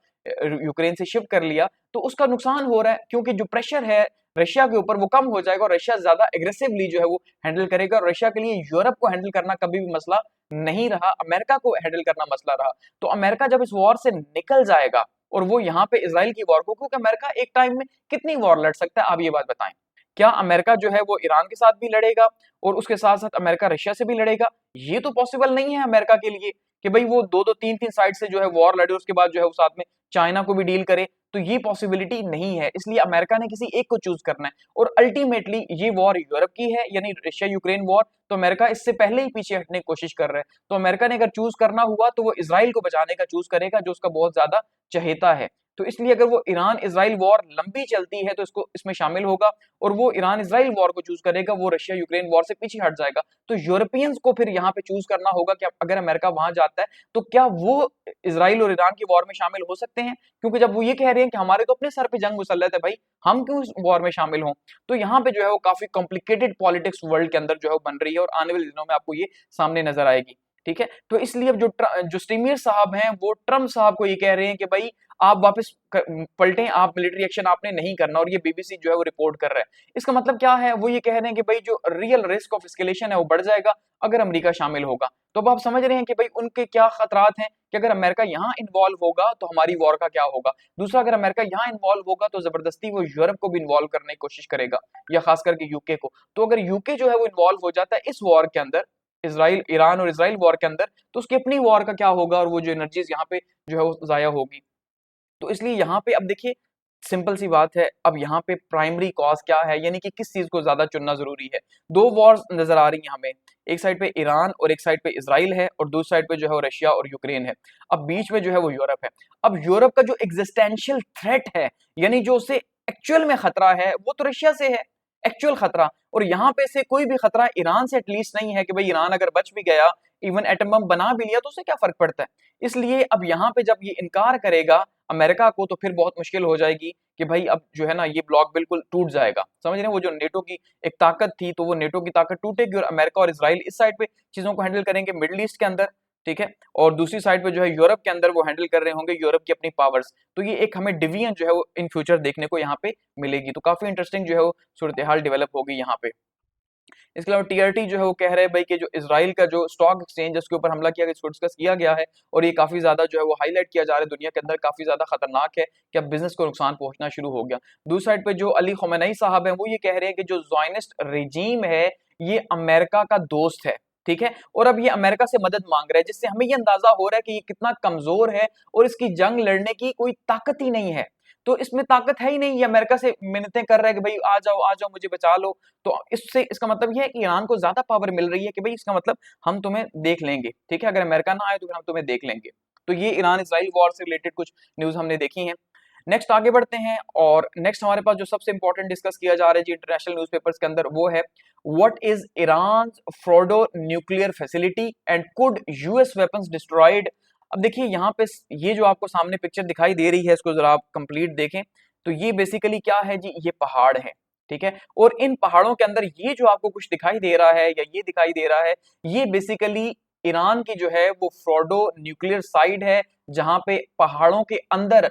यूक्रेन से शिफ्ट कर लिया तो उसका नुकसान हो रहा है, क्योंकि जो प्रेशर है रशिया के ऊपर वो कम हो जाएगा और रशिया ज्यादा एग्रेसिवली जो है वो हैंडल करेगा। और रशिया के लिए यूरोप को हैंडल करना कभी भी मसला नहीं रहा, अमेरिका को हैंडल करना मसला रहा। तो अमेरिका जब इस वॉर से निकल जाएगा और वो यहाँ पे इसराइल की वॉर को, क्योंकि अमेरिका एक टाइम में कितनी वॉर लड़ सकता है, आप ये बात बताएं। क्या अमेरिका जो है वो ईरान के साथ भी लड़ेगा और उसके साथ साथ अमेरिका रशिया से भी लड़ेगा? ये तो पॉसिबल नहीं है अमेरिका के लिए कि भाई वो दो दो तीन तीन साइड से जो है वॉर लड़े, उसके बाद जो है वो साथ में चाइना को भी डील करे, तो ये पॉसिबिलिटी नहीं है। इसलिए अमेरिका ने किसी एक को चूज करना है और अल्टीमेटली ये वॉर यूरोप की है, यानी रशिया यूक्रेन वॉर, तो अमेरिका इससे पहले ही पीछे हटने की कोशिश कर रहा है। तो अमेरिका ने अगर चूज करना हुआ तो वो इसराइल को बचाने का चूज करेगा जो उसका बहुत ज्यादा चहेता है। तो इसलिए अगर वो ईरान इसराइल वॉर लंबी चलती है तो इसको इसमें शामिल होगा, और वो ईरान इसराइल वॉर को चूज करेगा, वो रशिया यूक्रेन वॉर से पीछे हट जाएगा। तो यूरोपियंस को फिर यहाँ पे चूज करना होगा कि अगर अमेरिका वहां जाता है तो क्या वो इसराइल और ईरान की वॉर में शामिल हो सकते हैं, क्योंकि जब वो ये कह रहे हैं कि हमारे तो अपने सर पे जंग मुसल्लत है भाई, हम क्यों इस वॉर में शामिल हों। तो यहाँ पे जो है वो काफी कॉम्प्लिकेटेड पॉलिटिक्स वर्ल्ड के अंदर जो है वो बन रही है और आने वाले दिनों में आपको ये सामने नजर आएगी, ठीक है। तो इसलिए अब जो स्टीमियर साहब हैं वो ट्रम्प साहब को ये कह रहे हैं कि भाई आप वापस पलटें, आप मिलिट्री एक्शन आपने नहीं करना, और ये बीबीसी जो है वो रिपोर्ट कर रहा है। इसका मतलब क्या है, वो ये कह रहे हैं कि भाई जो रियल रिस्क ऑफ एस्केलेशन है वो बढ़ जाएगा अगर अमेरिका शामिल होगा। तो अब आप समझ रहे हैं कि भाई उनके क्या खतरात हैं कि अगर अमेरिका यहाँ इन्वॉल्व होगा तो हमारी वॉर का क्या होगा। दूसरा, अगर अमेरिका यहाँ इन्वॉल्व होगा तो जबरदस्ती वो यूरोप को भी इन्वॉल्व करने की कोशिश करेगा, या खास करके यूके को। तो अगर यूके जो है वो इन्वॉल्व हो जाता है इस वॉर के अंदर, इसराइल ईरान और इसराइल वॉर के अंदर, तो उसकी अपनी वॉर का क्या होगा और वो जो एनर्जीज यहाँ पे जो है वो जाया होगी। तो इसलिए यहाँ पे अब देखिए सिंपल सी बात है, अब यहाँ पे प्राइमरी कॉज क्या है, यानी कि किस चीज को ज्यादा चुनना जरूरी है। दो वॉर्स नजर आ रही हैं हमें, एक साइड पे ईरान और एक साइड पे इसराइल है, और दूसरी साइड पे जो है वो रशिया और यूक्रेन है। अब बीच में जो है वो यूरोप है। अब यूरोप का जो एग्जिस्टेंशियल थ्रेट है, यानी जो उसे एक्चुअल में खतरा है, वो तो रशिया से है, एक्चुअल खतरा। और यहाँ पे से कोई भी खतरा ईरान से एटलीस्ट नहीं है कि भाई ईरान अगर बच भी गया, इवन एटम बम बना भी लिया, तो उससे क्या फर्क पड़ता है। इसलिए अब यहाँ पे जब ये इनकार करेगा अमेरिका को, तो फिर बहुत मुश्किल हो जाएगी कि भाई अब जो है ना ये ब्लॉक बिल्कुल टूट जाएगा। समझ रहे हैं, वो जो नेटो की एक ताकत थी, तो वो नेटो की ताकत टूटेगी और अमेरिका और इसराइल इस साइड पे चीजों को हैंडल करेंगे मिडिल ईस्ट के अंदर, ठीक है, और दूसरी साइड पे जो है यूरोप के अंदर वो हैंडल कर रहे होंगे यूरोप की अपनी पावर्स। तो ये एक हमें डिवीजन जो है वो इन फ्यूचर देखने को यहाँ पे मिलेगी। तो काफी इंटरेस्टिंग जो है वो सूरत हाल डेवलप होगी यहाँ पे। इसके अलावा टीआरटी जो है वो कह रहे हैं भाई कि जो इजराइल का जो स्टॉक एक्सचेंज है उसके ऊपर हमला किया गया, इसको डिस्कस किया गया है, और ये काफी ज्यादा जो है वो हाईलाइट किया जा रहा है दुनिया के अंदर, काफी ज्यादा खतरनाक है कि अब बिजनेस को नुकसान पहुंचना शुरू हो गया। दूसरी साइड पे जो अली खमेनी साहब है वो ये कह रहे हैं कि जो ज़ायनिस्ट रेजीम है ये अमेरिका का दोस्त है, ठीक है, और अब ये अमेरिका से मदद मांग रहा है, जिससे हमें ये अंदाजा हो रहा है कि ये कितना कमजोर है और इसकी जंग लड़ने की कोई ताकत ही नहीं है। तो इसमें ताकत है ही नहीं, ये अमेरिका से मिन्नतें कर रहा है कि भाई आ जाओ मुझे बचा लो। तो इससे इसका मतलब ये है कि ईरान को ज्यादा पावर मिल रही है कि भाई इसका मतलब हम तुम्हें देख लेंगे, ठीक है, अगर अमेरिका ना आए तो फिर हम तुम्हें देख लेंगे। तो ये ईरान इसराइल वॉर से रिलेटेड कुछ न्यूज हमने देखी हैं। नेक्स्ट आगे बढ़ते हैं, और नेक्स्ट हमारे पास जो सबसे इंपॉर्टेंट डिस्कस किया जा रहा है जी इंटरनेशनल न्यूज़पेपर्स के अंदर, वो है what is Iran Fordow nuclear facility and could US weapons destroyed. अब देखिए यहाँ पे ये जो आपको सामने पिक्चर दिखाई दे रही है, इसको जरा आप कंप्लीट देखें, तो ये बेसिकली क्या है जी, ये पहाड़ है, ठीक है, और इन पहाड़ों के अंदर ये जो आपको कुछ दिखाई दे रहा है या ये दिखाई दे रहा है, ये बेसिकली ईरान की जो है वो फोर्डो न्यूक्लियर साइट है, जहां पे पहाड़ों के अंदर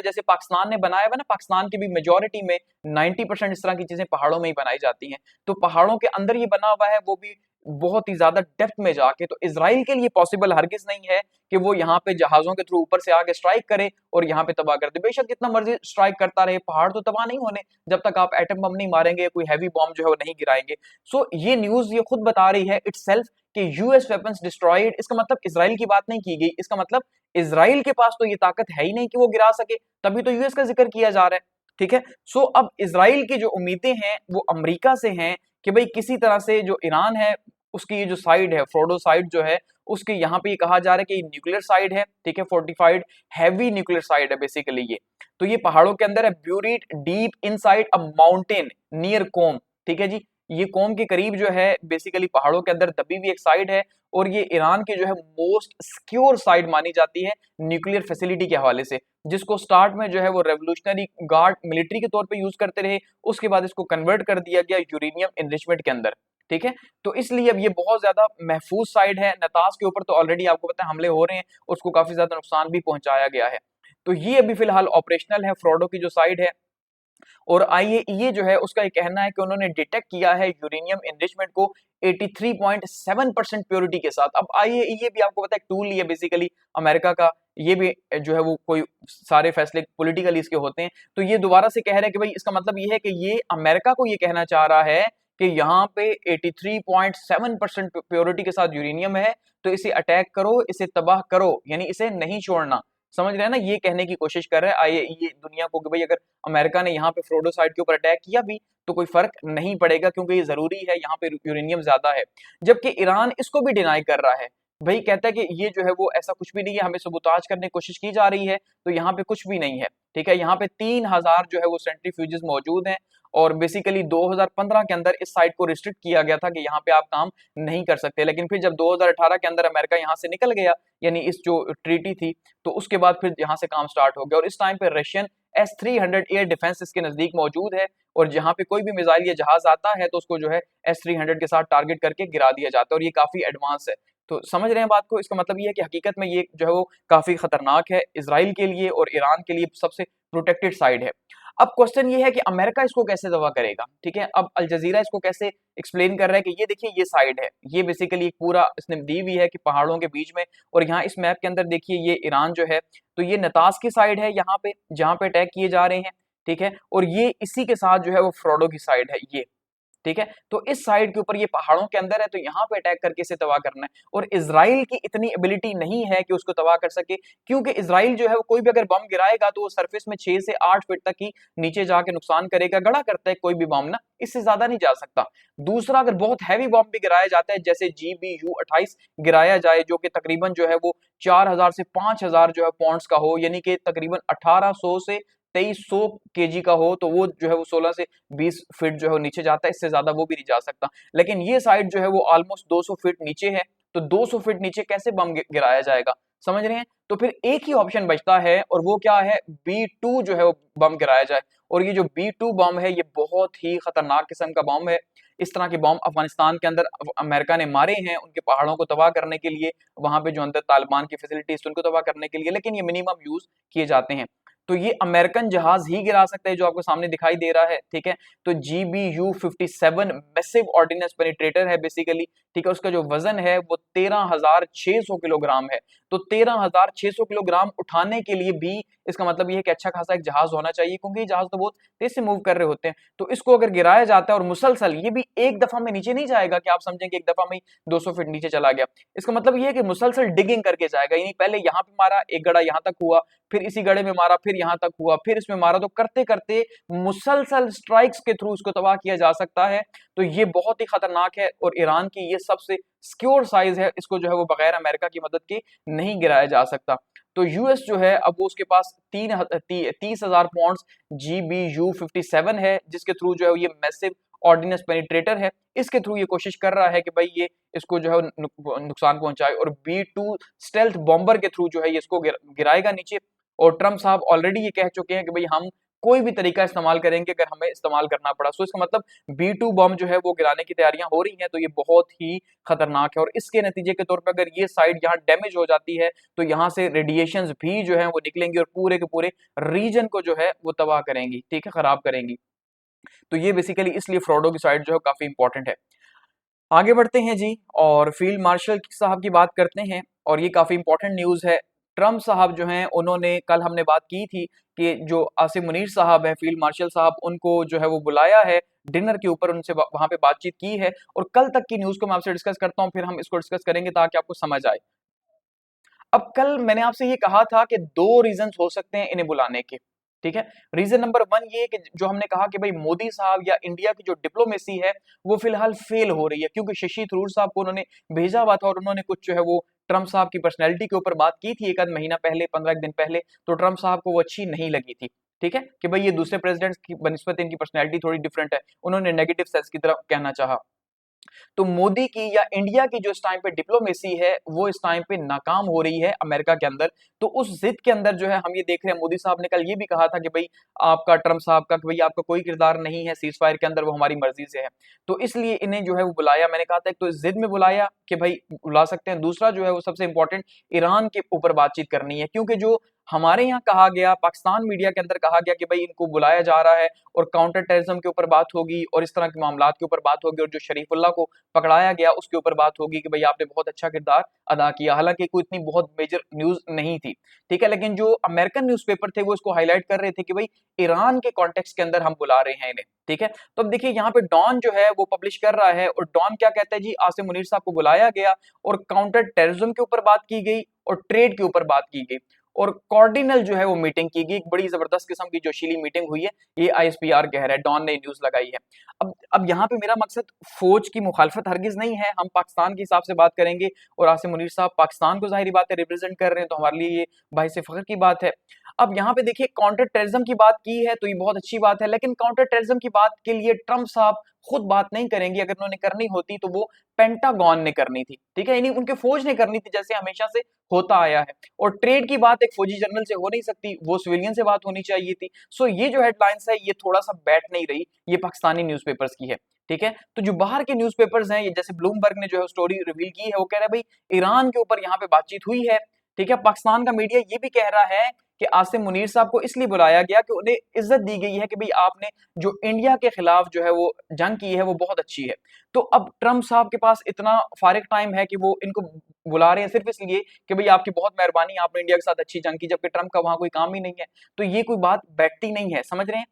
जैसे पाकिस्तान ने बनाया हुआ ना, पाकिस्तान की भी मेजोरिटी में 90% इस तरह की चीजें पहाड़ों में ही बनाई जाती हैं। तो पहाड़ों के अंदर ये बना हुआ है, वो भी बहुत ही ज्यादा डेप्थ में जाके। तो इसराइल के लिए पॉसिबल हरगिज नहीं है कि वो यहाँ पे जहाजों के थ्रू ऊपर से आके स्ट्राइक करे और यहाँ पे तबाह कर दे। बेशक जितना मर्जी स्ट्राइक करता रहे, पहाड़ तो तबाह नहीं होने जब तक आप एटम बम नहीं मारेंगे, कोई हैवी बॉम्ब जो है वो नहीं गिराएंगे। सो ये न्यूज ये खुद बता रही है इटसेल्फ कि यूएस वेपन्स डिस्ट्रॉयड, इसका मतलब इसराइल की बात नहीं की गई, इसका मतलब इसराइल के पास तो ये ताकत है ही नहीं कि वो गिरा सके, तभी तो यूएस का जिक्र किया जा रहा है, ठीक है। सो अब इसराइल की जो उम्मीदें हैं वो अमेरिका से हैं कि भाई किसी तरह से जो ईरान है उसकी ये जो साइड है, फोर्डो साइड जो है, उसके यहाँ पे ये कहा जा रहा है कि न्यूक्लियर साइड है, ठीक है, फोर्टिफाइड हैवी न्यूक्लियर साइड है बेसिकली ये। तो ये पहाड़ों के अंदर है, buried deep inside a mountain near Qom, ठीक है जी, ये कोम के करीब जो है बेसिकली पहाड़ों के अंदर दबी हुई एक साइड है, और ये ईरान की जो है मोस्ट सिक्योर साइड मानी जाती है न्यूक्लियर फैसिलिटी के हवाले से, जिसको स्टार्ट में जो है वो रेवोल्यूशनरी गार्ड मिलिट्री के तौर पे यूज करते रहे, उसके बाद इसको कन्वर्ट कर दिया गया यूरेनियम एनरिचमेंट के अंदर, ठीक है। तो इसलिए अब ये बहुत ज्यादा महफूज साइड है। नताज के ऊपर तो ऑलरेडी आपको पता है हमले हो रहे हैं, उसको काफी ज्यादा नुकसान भी पहुंचाया गया है। तो ये अभी फिलहाल ऑपरेशनल है, फ्रोडो की जो साइड है। और आईएईए जो है उसका ये कहना है कि उन्होंने डिटेक्ट किया है यूरेनियम एनरिचमेंट को 83.7% प्योरिटी के साथ। अब आईएईए भी आपको पता है टूल ही है बेसिकली अमेरिका का, ये भी जो है वो कोई सारे फैसले पॉलिटिकली इसके होते हैं। तो ये दोबारा से कह रहे हैं कि भाई इसका मतलब ये है कि ये अमेरिका को ये कहना चाह रहा है कि यहाँ पे 83.7% प्योरिटी के साथ यूरेनियम है, तो इसे अटैक करो, इसे तबाह करो, यानी इसे नहीं छोड़ना। समझ रहे हैं ना, ये कहने की कोशिश कर रहा है आईएईए दुनिया को कि भाई अगर अमेरिका ने यहाँ पे फ्रोडो साइट के ऊपर अटैक किया भी तो कोई फर्क नहीं पड़ेगा, क्योंकि ये जरूरी है, यहाँ पे यूरेनियम ज्यादा है। जबकि ईरान इसको भी डिनाई कर रहा है, भाई कहता है कि ये जो है वो ऐसा कुछ भी नहीं है, हमें सबूताज करने की कोशिश की जा रही है, तो यहाँ पे कुछ भी नहीं है, ठीक है। यहाँ पे 3000 जो है वो सेंट्रीफ्यूजेस मौजूद हैं, और बेसिकली 2015 के अंदर इस साइट को रिस्ट्रिक्ट किया गया था कि यहाँ पे आप काम नहीं कर सकते, लेकिन फिर जब 2018 के अंदर अमेरिका यहाँ से निकल गया, यानी इस जो ट्रीटी थी, तो उसके बाद फिर यहाँ से काम स्टार्ट हो गया। और इस टाइम पे रशियन S-300 एयर डिफेंस इसके नजदीक मौजूद है, और जहां पे कोई भी मिसाइल या जहाज आता है तो उसको जो है S-300 के साथ टारगेट करके गिरा दिया जाता है, और ये काफी एडवांस है। तो समझ रहे हैं बात को, इसका मतलब ये है कि हकीकत में ये जो है वो काफी खतरनाक है इसराइल के लिए और ईरान के लिए, सबसे प्रोटेक्टेड साइड है। अब क्वेश्चन ये है कि अमेरिका इसको कैसे दवा करेगा, ठीक है। अब अल जजीरा इसको कैसे एक्सप्लेन कर रहा है कि ये देखिए ये साइड है, ये बेसिकली एक पूरा इसने दी हुई है कि पहाड़ों के बीच में, और यहाँ इस मैप के अंदर देखिए ये ईरान जो है, तो ये नताज की साइड है यहाँ पे जहाँ पे अटैक किए जा रहे हैं, ठीक है, और ये इसी के साथ जो है वो फ्रोडो की साइड है ये, ठीक है। तो इस साइड के ऊपर ये पहाड़ों के अंदर है, तो यहाँ पे अटैक करके इसे तबाह करना है। और इजराइल की इतनी एबिलिटी नहीं है कि उसको तबाह कर सके, क्योंकि इजराइल जो है वो कोई भी अगर बम गिराएगा तो वो सरफेस में 6 से 8 फीट तक ही नीचे जाके नुकसान करेगा, गड़ा करता है कोई भी बम ना, इससे ज्यादा नहीं जा सकता। दूसरा, अगर बहुत हैवी बम भी गिराया जाता है, जैसे GBU-28 गिराया जाए, जो कि तकरीबन जो है वो 4000 से 5000 जो है पॉन्ड्स का हो, यानी कि तकरीबन 1800 से 2300 केजी का हो, तो वो जो है वो 16 से 20 फीट जो है वो नीचे जाता है, इससे ज्यादा वो भी नहीं जा सकता। लेकिन ये साइड जो है वो ऑलमोस्ट 200 फीट नीचे है, तो 200 फीट नीचे कैसे बम गिराया जाएगा, समझ रहे हैं। तो फिर एक ही ऑप्शन बचता है, और वो क्या है, B2 जो है वो बम गिराया जाए। और ये जो B2 बम है, ये बहुत ही खतरनाक किस्म का बम है। इस तरह के बम अफगानिस्तान के अंदर अमेरिका ने मारे हैं, उनके पहाड़ों को तबाह करने के लिए, वहां पे जो अंदर तालिबान की फैसिलिटीज उनको तबाह करने के लिए, लेकिन ये मिनिमम यूज किए जाते हैं। तो ये अमेरिकन जहाज ही गिरा सकते हैं, जो आपको सामने दिखाई दे रहा है, ठीक है। तो GBU-57 मैसिव ऑर्डिनेंस पेनिट्रेटर है बेसिकली, ठीक है। उसका जो वजन है वो 13,600 किलोग्राम है। तो 13,600 किलोग्राम उठाने के लिए भी इसका मतलब ये है कि अच्छा खासा एक जहाज होना चाहिए, क्योंकि ये जहाज तो बहुत तेज से मूव कर रहे होते हैं। तो इसको अगर गिराया जाता है और मुसलसल, ये भी एक दफा में नीचे नहीं जाएगा कि आप समझें कि एक दफा में 200 फीट नीचे चला गया। इसका मतलब ये है कि मुसलसल डिगिंग करके जाएगा, यानी पहले यहाँ पे मारा, एक गड़ा यहाँ तक हुआ, फिर इसी गड़े में मारा, फिर यहाँ तक हुआ, फिर इसमें मारा, तो करते करते मुसलसल स्ट्राइक्स के थ्रू इसको तबाह किया जा सकता है। तो ये बहुत ही खतरनाक है, और ईरान की ये सबसे सिक्योर साइज है, इसको जो है वो बगैर अमेरिका की मदद के नहीं गिराया जा सकता। तो यूएस जो है अब वो उसके पास 30,000 पॉन्ड्स GBU-57 है, जिसके थ्रू जो है ये मैसिव ऑर्डिनेंस पेनिट्रेटर है, इसके थ्रू ये कोशिश कर रहा है कि भाई ये इसको जो है नुकसान पहुंचाए। और B2 स्टेल्थ बॉम्बर के थ्रू जो है ये इसको गिराएगा नीचे। और ट्रम्प साहब ऑलरेडी ये कह चुके हैं कि भाई हम कोई भी तरीका इस्तेमाल करेंगे अगर हमें इस्तेमाल करना पड़ा। सो इसका मतलब B2 बम जो है वो गिराने की तैयारियां हो रही हैं, तो ये बहुत ही खतरनाक है। और इसके नतीजे के तौर पर अगर ये साइड यहाँ डैमेज हो जाती है, तो यहाँ से रेडिएशंस भी जो है वो निकलेंगी और पूरे के पूरे रीजन को जो है वो तबाह करेंगी, ठीक है, खराब करेंगी। तो ये बेसिकली इसलिए फ्रोडो की साइड जो है काफी इंपॉर्टेंट है। आगे बढ़ते हैं जी, और फील्ड मार्शल साहब की बात करते हैं, और ये काफी इंपॉर्टेंट न्यूज है। ट्रम्प साहब जो हैं, उन्होंने, कल हमने बात की थी कि जो आसिम मुनीर साहब हैं, फील्ड मार्शल साहब, उनको जो है वो बुलाया है डिनर के ऊपर, उनसे वहां पे बातचीत की है। और कल तक की न्यूज को मैं आपसे डिस्कस करता हूं, फिर हम इसको डिस्कस करेंगे ताकि आपको समझ आए। अब कल मैंने आपसे ये कहा था कि दो रीजन हो सकते हैं इन्हें बुलाने के, ठीक है। रीजन नंबर 1 ये कि जो हमने कहा कि भाई मोदी साहब या इंडिया की जो डिप्लोमेसी है वो फिलहाल फेल हो रही है, क्योंकि शशि थरूर साहब को उन्होंने भेजा हुआ था, और उन्होंने कुछ जो है वो ट्रम्प साहब की पर्सनैलिटी के ऊपर बात की थी एक आध महीना पहले, 15 दिन पहले। तो ट्रम्प साहब को वो अच्छी नहीं लगी थी, ठीक है, कि भाई ये दूसरे प्रेसिडेंट की बनिस्बत इनकी पर्सनैलिटी थोड़ी डिफरेंट है, उन्होंने नेगेटिव सेंस की तरफ कहना चाहा। तो मोदी की या इंडिया की जो इस टाइम पे डिप्लोमेसी है वो इस टाइम पे नाकाम हो रही है अमेरिका के अंदर। तो उस जिद के अंदर जो है हम ये देख रहे हैं, मोदी साहब ने कल ये भी कहा था कि भाई आपका, ट्रम्प साहब का, कि भाई आपका कोई किरदार नहीं है सीज फायर के अंदर, वो हमारी मर्जी से है। तो इसलिए इन्हें जो है वो बुलाया, मैंने कहा था एक तो इस जिद में बुलाया कि भाई बुला सकते हैं, दूसरा जो है वो सबसे इंपॉर्टेंट ईरान के ऊपर बातचीत करनी है, क्योंकि जो हमारे यहाँ कहा गया, पाकिस्तान मीडिया के अंदर कहा गया कि भाई इनको बुलाया जा रहा है और काउंटर टेररिज्म के ऊपर बात होगी और इस तरह के मामलात के ऊपर बात होगी, और जो शरीफुल्लाह को पकड़ाया गया उसके ऊपर बात होगी कि भाई आपने बहुत अच्छा किरदार अदा किया। हालांकि कोई इतनी बहुत मेजर न्यूज नहीं थी, ठीक है, लेकिन जो अमेरिकन न्यूज़पेपर थे वो इसको हाईलाइट कर रहे थे कि भाई ईरान के कॉन्टेक्स्ट के अंदर हम बुला रहे हैं इन्हें, ठीक है। तो अब देखिए यहाँ पे डॉन जो है वो पब्लिश कर रहा है, और डॉन क्या कहता है जी, आसिम मुनीर साहब को बुलाया गया और काउंटर टेररिज्म के ऊपर बात की गई और ट्रेड के ऊपर बात की गई, और कॉर्डिनल जो है वो मीटिंग की गई, एक बड़ी जबरदस्त किस्म की जोशीली मीटिंग हुई है, ये ISPR कह रहा है, डॉन ने न्यूज लगाई है। अब यहाँ पे मेरा मकसद फौज की मुखालफत हरगिज नहीं है, हम पाकिस्तान के हिसाब से बात करेंगे, और आसिम मुनीर साहब पाकिस्तान को जाहिर बात है रिप्रेजेंट कर रहे हैं, तो हमारे लिए ये बाइस फख्र की बात है। अब यहाँ पे देखिए काउंटर टेररिज्म की बात की है तो ये बहुत अच्छी बात है, लेकिन काउंटर टेररिज्म की बात के लिए ट्रम्प साहब खुद बात नहीं करेंगे, अगर उन्होंने करनी होती तो वो पेंटागन ने करनी थी, ठीक है, यानी उनके फौज ने करनी थी, जैसे हमेशा से होता आया है। और ट्रेड की बात एक फौजी जनरल से हो नहीं सकती, वो सिविलियन से बात होनी चाहिए थी। सो ये जो हेडलाइंस है ये थोड़ा सा बैठ नहीं रही, ये पाकिस्तानी न्यूज़पेपर्स की है, ठीक है। तो जो बाहर के न्यूज़पेपर्स हैं, ये जैसे ब्लूमबर्ग ने जो है स्टोरी रिवील की है, वो कह रहा है भाई ईरान के ऊपर यहाँ पे बातचीत हुई है, ठीक है। पाकिस्तान का मीडिया ये भी कह रहा है कि आसिम मुनीर साहब को इसलिए बुलाया गया कि उन्हें इज्जत दी गई है कि भाई आपने जो इंडिया के खिलाफ जो है वो जंग की है वो बहुत अच्छी है। तो अब ट्रम्प साहब के पास इतना फारिग टाइम है कि वो इनको बुला रहे हैं सिर्फ इसलिए कि भाई आपकी बहुत मेहरबानी, आपने इंडिया के साथ अच्छी जंग की, जबकि ट्रम्प का वहां कोई काम ही नहीं है। तो ये कोई बात बैठती नहीं है, समझ रहे हैं।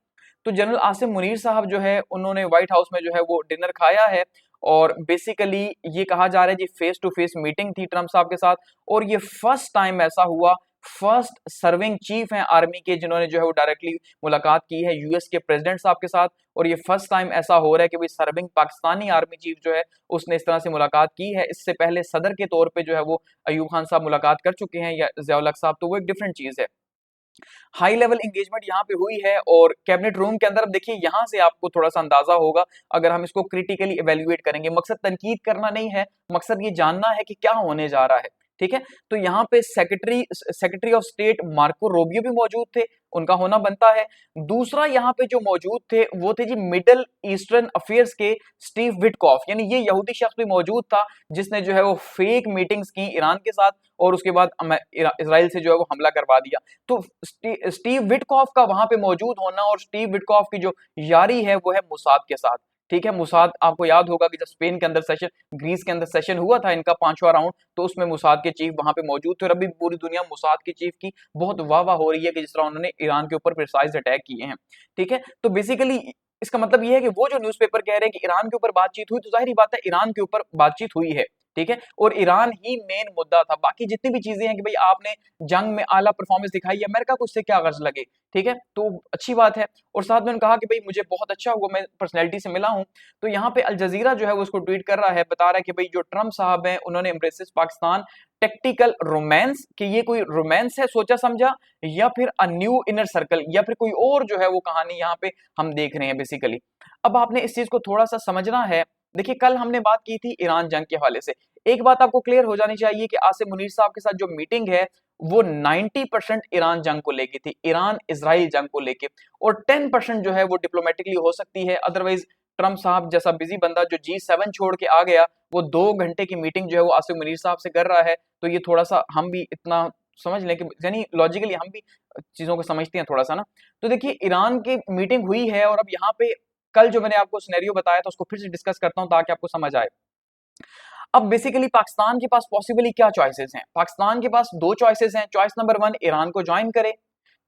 तो जनरल आसिम मुनीर साहब जो है उन्होंने व्हाइट हाउस में जो है वो डिनर खाया है, और बेसिकली ये कहा जा रहा है जी फेस टू फेस मीटिंग थी ट्रम्प साहब के साथ, और ये फर्स्ट टाइम ऐसा हुआ, फर्स्ट सर्विंग चीफ हैं आर्मी के जिन्होंने जो है वो डायरेक्टली मुलाकात की है यूएस के प्रेसिडेंट साहब के साथ, और ये फर्स्ट टाइम ऐसा हो रहा है कि भाई सर्विंग पाकिस्तानी आर्मी चीफ जो है उसने इस तरह से मुलाकात की है। इससे पहले सदर के तौर पे जो है वो अयूब खान साहब मुलाकात कर चुके हैं या ज़िया-उल हक साहब, तो वो एक डिफरेंट चीज है। हाई लेवल एंगेजमेंट यहाँ पे हुई है, और कैबिनेट रूम के अंदर अब देखिए यहाँ से आपको थोड़ा सा अंदाजा होगा अगर हम इसको क्रिटिकली इवेल्युएट करेंगे। मकसद तनकीद करना नहीं है, मकसद ये जानना है कि क्या होने जा रहा है, ठीक है। तो यहाँ पे secretary of state Marco Rubio भी मौजूद थे, उनका होना बनता है। दूसरा यहाँ पे जो मौजूद थे वो थे जी मिडल ईस्टर्न अफेयर्स के स्टीव विटकॉफ, यानी ये यहूदी शख्स भी मौजूद था जिसने जो है वो फेक मीटिंग्स की ईरान के साथ, और उसके बाद इसराइल से जो है वो हमला करवा दिया। तो स्टीव विटकॉफ का वहां पे मौजूद होना, और स्टीव विटकॉफ की जो यारी है वो है मोसाद के साथ, ठीक है। मोसाद आपको याद होगा कि जब स्पेन के अंदर सेशन, ग्रीस के अंदर सेशन हुआ था इनका 5वां राउंड, तो उसमें मोसाद के चीफ वहां पे मौजूद थे, और अभी पूरी दुनिया मोसाद के चीफ की बहुत वाह हो रही है कि जिस तरह उन्होंने ईरान के ऊपर प्रिसाइज अटैक किए हैं, ठीक है। तो बेसिकली इसका मतलब ये है कि वो जो न्यूज़पेपर कह रहे हैं कि ईरान के ऊपर बातचीत हुई, तो जाहिर बात है ईरान के ऊपर बातचीत हुई है, ठीक है, और ईरान ही मेन मुद्दा था। बाकी जितनी भी चीजें हैं कि भाई आपने जंग में आला परफॉर्मेंस दिखाई है, अमेरिका को उससे क्या गर्ज लगे, ठीक है, तो अच्छी बात है। और साथ में उन्होंने कहा कि भाई मुझे बहुत अच्छा हुआ, मैं पर्सनैलिटी से मिला हूं। तो यहाँ पे अल जजीरा जो है वो उसको ट्वीट कर रहा है, बता रहा है कि भाई जो ट्रम्प साहब हैं उन्होंने एम्ब्रेसेस पाकिस्तान टेक्टिकल रोमांस, कि ये कोई रोमांस है सोचा समझा, या फिर अ न्यू इनर सर्कल, या फिर कोई और जो है वो कहानी यहाँ पे हम देख रहे हैं बेसिकली। अब आपने इस चीज को थोड़ा सा समझना है। देखिए कल हमने बात की थी ईरान जंग के हवाले से, एक बात आपको क्लियर हो जानी चाहिए कि आसिम मुनीर साहब के साथ जो मीटिंग है वो 90% ईरान जंग को लेके थी, ईरान इजराइल जंग को लेके, और 10% जो है वो डिप्लोमेटिकली हो सकती है। अदरवाइज ट्रम्प साहब जैसा बिजी बंदा जो G7 छोड़ के आ गया, वो 2 घंटे की मीटिंग जो है वो आसिम मुनीर साहब से कर रहा है, तो ये थोड़ा सा हम भी इतना समझ लें कि यानी लॉजिकली हम भी चीजों को समझते हैं थोड़ा सा ना। तो देखिए ईरान की मीटिंग हुई है, और अब यहाँ पे कल जो मैंने आपको सिनेरियो बताया था उसको फिर से डिस्कस करता हूं ताकि आपको समझ आए। अब बेसिकली पाकिस्तान के पास पॉसिबली क्या चॉइसेस हैं? पाकिस्तान के पास 2 चॉइसेस हैं। चॉइस नंबर 1 ईरान को ज्वाइन करे,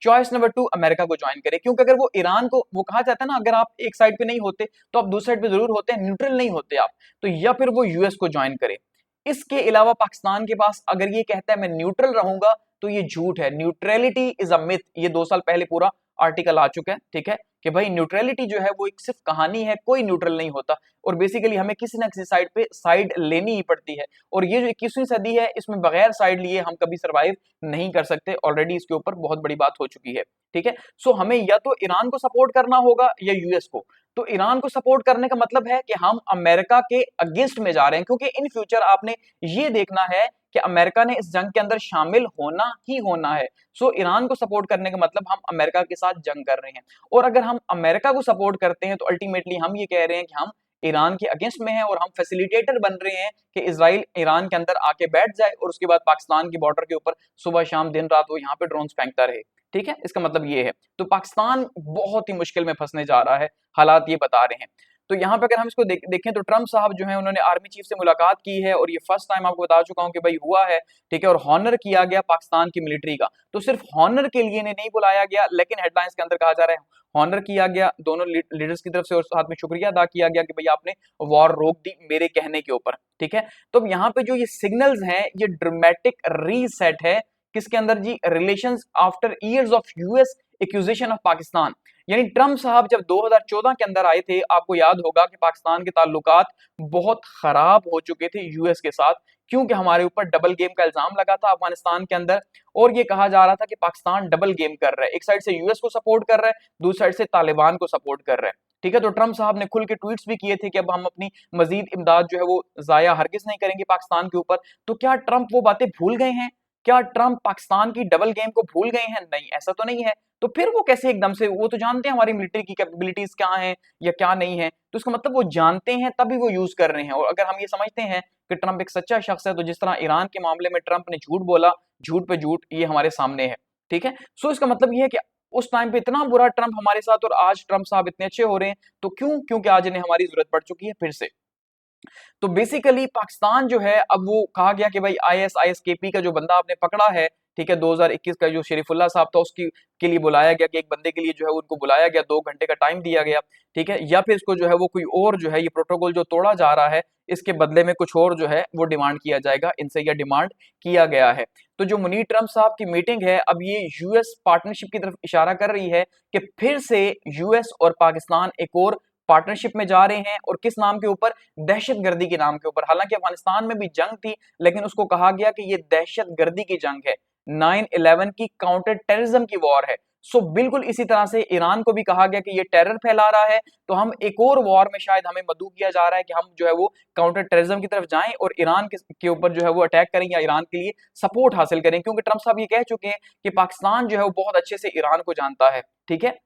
चॉइस नंबर 2 अमेरिका को ज्वाइन करे। क्योंकि अगर वो ईरान को, वो कहा जाता है ना अगर आप एक साइड पे नहीं होते तो आप दूसरी साइड पे जरूर होते हैं, न्यूट्रल नहीं होते आप, तो या फिर वो यूएस को ज्वाइन करे। इसके अलावा पाकिस्तान के पास अगर ये कहता है मैं न्यूट्रल रहूंगा, तो ये झूठ है। न्यूट्रलिटी इज अ मिथ, ये 2 साल पहले पूरा आर्टिकल आ चुका है, ठीक है, कि भाई न्यूट्रलिटी जो है वो एक सिर्फ कहानी है, कोई न्यूट्रल नहीं होता, और बेसिकली हमें किसी ना किसी साइड पे साइड लेनी ही पड़ती है। और ये जो 21वीं सदी है इसमें बगैर साइड लिए हम कभी सरवाइव नहीं कर सकते, ऑलरेडी इसके ऊपर बहुत बड़ी बात हो चुकी है, ठीक है। सो हमें या तो ईरान को सपोर्ट करना होगा या यूएस को। तो ईरान को सपोर्ट करने का मतलब है कि हम अमेरिका के अगेंस्ट में जा रहे हैं, क्योंकि इन फ्यूचर आपने ये देखना है कि अमेरिका ने इस जंग के अंदर शामिल होना ही होना है। सो ईरान को सपोर्ट करने का मतलब हम अमेरिका के साथ जंग कर रहे हैं, और अगर हम अमेरिका को सपोर्ट करते हैं तो अल्टीमेटली हम ये कह रहे हैं कि हम ईरान के अगेंस्ट में हैं, और हम फैसिलिटेटर बन रहे हैं कि इजराइल ईरान के अंदर आके बैठ जाए, और उसके बाद पाकिस्तान की बॉर्डर के ऊपर सुबह शाम दिन रात वो यहाँ पे ड्रोन्स फेंकता रहे, ठीक है। इसका मतलब ये है, तो पाकिस्तान बहुत ही मुश्किल में फंसने जा रहा है, हालात ये बता रहे हैं। तो यहाँ पे अगर हम इसको देखें तो ट्रम्प साहब जो है उन्होंने आर्मी चीफ से मुलाकात की है, और ये फर्स्ट टाइम आपको बता चुका हूं कि भाई हुआ है, ठीक है, और हॉनर किया गया पाकिस्तान की मिलिट्री का। तो सिर्फ हॉनर के लिए नहीं बुलाया गया, लेकिन हेडलाइंस के अंदर कहा जा रहा है हॉनर किया गया दोनों लीडर्स की तरफ से, और साथ में शुक्रिया अदा किया गया कि भाई आपने वॉर रोक दी मेरे कहने के ऊपर, ठीक है। तो यहाँ पे जो ये सिग्नल्स हैं ये ड्रामेटिक रीसेट है किसके अंदर जी, relations after years of US accusation of Pakistan. यानी ट्रम्प साहब जब 2014 के अंदर आए थे, आपको याद होगा कि पाकिस्तान के ताल्लुकात बहुत खराब हो चुके थे यूएस के साथ, क्योंकि हमारे ऊपर डबल गेम का इल्जाम लगा था अफगानिस्तान के अंदर, और ये कहा जा रहा था कि पाकिस्तान डबल गेम कर रहा है, एक साइड से यूएस को सपोर्ट कर रहा है, दूसरी साइड से तालिबान को सपोर्ट कर रहा है, ठीक है। तो ट्रम्प साहब ने खुल के ट्वीट्स भी किए थे कि अब हम अपनी मजीद इमदाद जो है वो जाया हरगिज नहीं करेंगे पाकिस्तान के ऊपर। तो क्या ट्रम्प वो बातें भूल गए हैं? क्या ट्रम्प पाकिस्तान की डबल गेम को भूल गए हैं? नहीं, ऐसा तो नहीं है। तो फिर वो कैसे एकदम से, वो तो जानते हैं हमारी मिलिट्री की कैपेबिलिटीज क्या हैं या क्या नहीं है, तो इसका मतलब वो जानते हैं तभी वो यूज कर रहे हैं। और अगर हम ये समझते हैं कि ट्रम्प एक सच्चा शख्स है, तो जिस तरह ईरान के मामले में ट्रम्प ने झूठ बोला, झूठ पे झूठ ये हमारे सामने है, ठीक है। सो इसका मतलब ये है कि उस टाइम पे इतना बुरा ट्रम्प हमारे साथ, और आज ट्रम्प साहब इतने अच्छे हो रहे हैं, तो क्यों? क्योंकि आज इन्हें हमारी जरूरत पड़ चुकी है फिर से। तो बेसिकली पाकिस्तान जो है, अब वो कहा गया कि भाई ISIS KP का जो बंदा आपने पकड़ा है, ठीक है, 2021 का जो शरीफुल्लाह साहब था उसकी के लिए बुलाया गया कि एक बंदे के लिए जो है उनको बुलाया गया, 2 घंटे का टाइम दिया गया, ठीक है, या फिर इसको जो है वो कोई और जो है ये प्रोटोकॉल जो तोड़ा जा रहा है इसके बदले में कुछ और जो है वो डिमांड किया जाएगा, इनसे यह डिमांड किया गया है। तो जो मुनीर ट्रंप साहब की मीटिंग है अब ये यूएस पार्टनरशिप की तरफ इशारा कर रही है कि फिर से यूएस और पाकिस्तान एक और पार्टनरशिप में जा रहे हैं, और किस नाम के ऊपर, दहशतगर्दी के नाम के ऊपर। हालांकि अफगानिस्तान में भी जंग थी लेकिन उसको कहा गया कि ये दहशतगर्दी की जंग है, 9/11 की काउंटर टेररिज्म की वॉर है। सो बिल्कुल इसी तरह से ईरान को भी कहा गया कि ये टेरर फैला रहा है, तो हम एक और वॉर में शायद हमें मदऊ किया जा रहा है कि हम जो है वो काउंटर टेररिज्म की तरफ जाएं और ईरान के ऊपर जो है वो अटैक करें या ईरान के लिए सपोर्ट हासिल करें, क्योंकि ट्रंप साहब ये कह चुके हैं कि पाकिस्तान जो है वो बहुत अच्छे से ईरान को जानता है, ठीक है,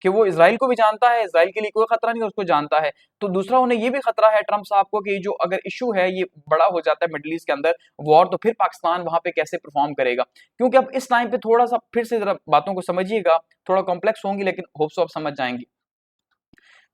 कि वो इजराइल को भी जानता है, इजराइल के लिए कोई खतरा नहीं, उसको जानता है। तो दूसरा उन्हें ये भी खतरा है ट्रंप साहब को कि जो अगर इशू है ये बड़ा हो जाता है मिडिल ईस्ट के अंदर वॉर, तो फिर पाकिस्तान वहां पे कैसे परफॉर्म करेगा। क्योंकि अब इस टाइम पे थोड़ा सा फिर से जरा बातों को समझिएगा, थोड़ा कॉम्प्लेक्स होंगी लेकिन होप सो आप समझ जाएंगे।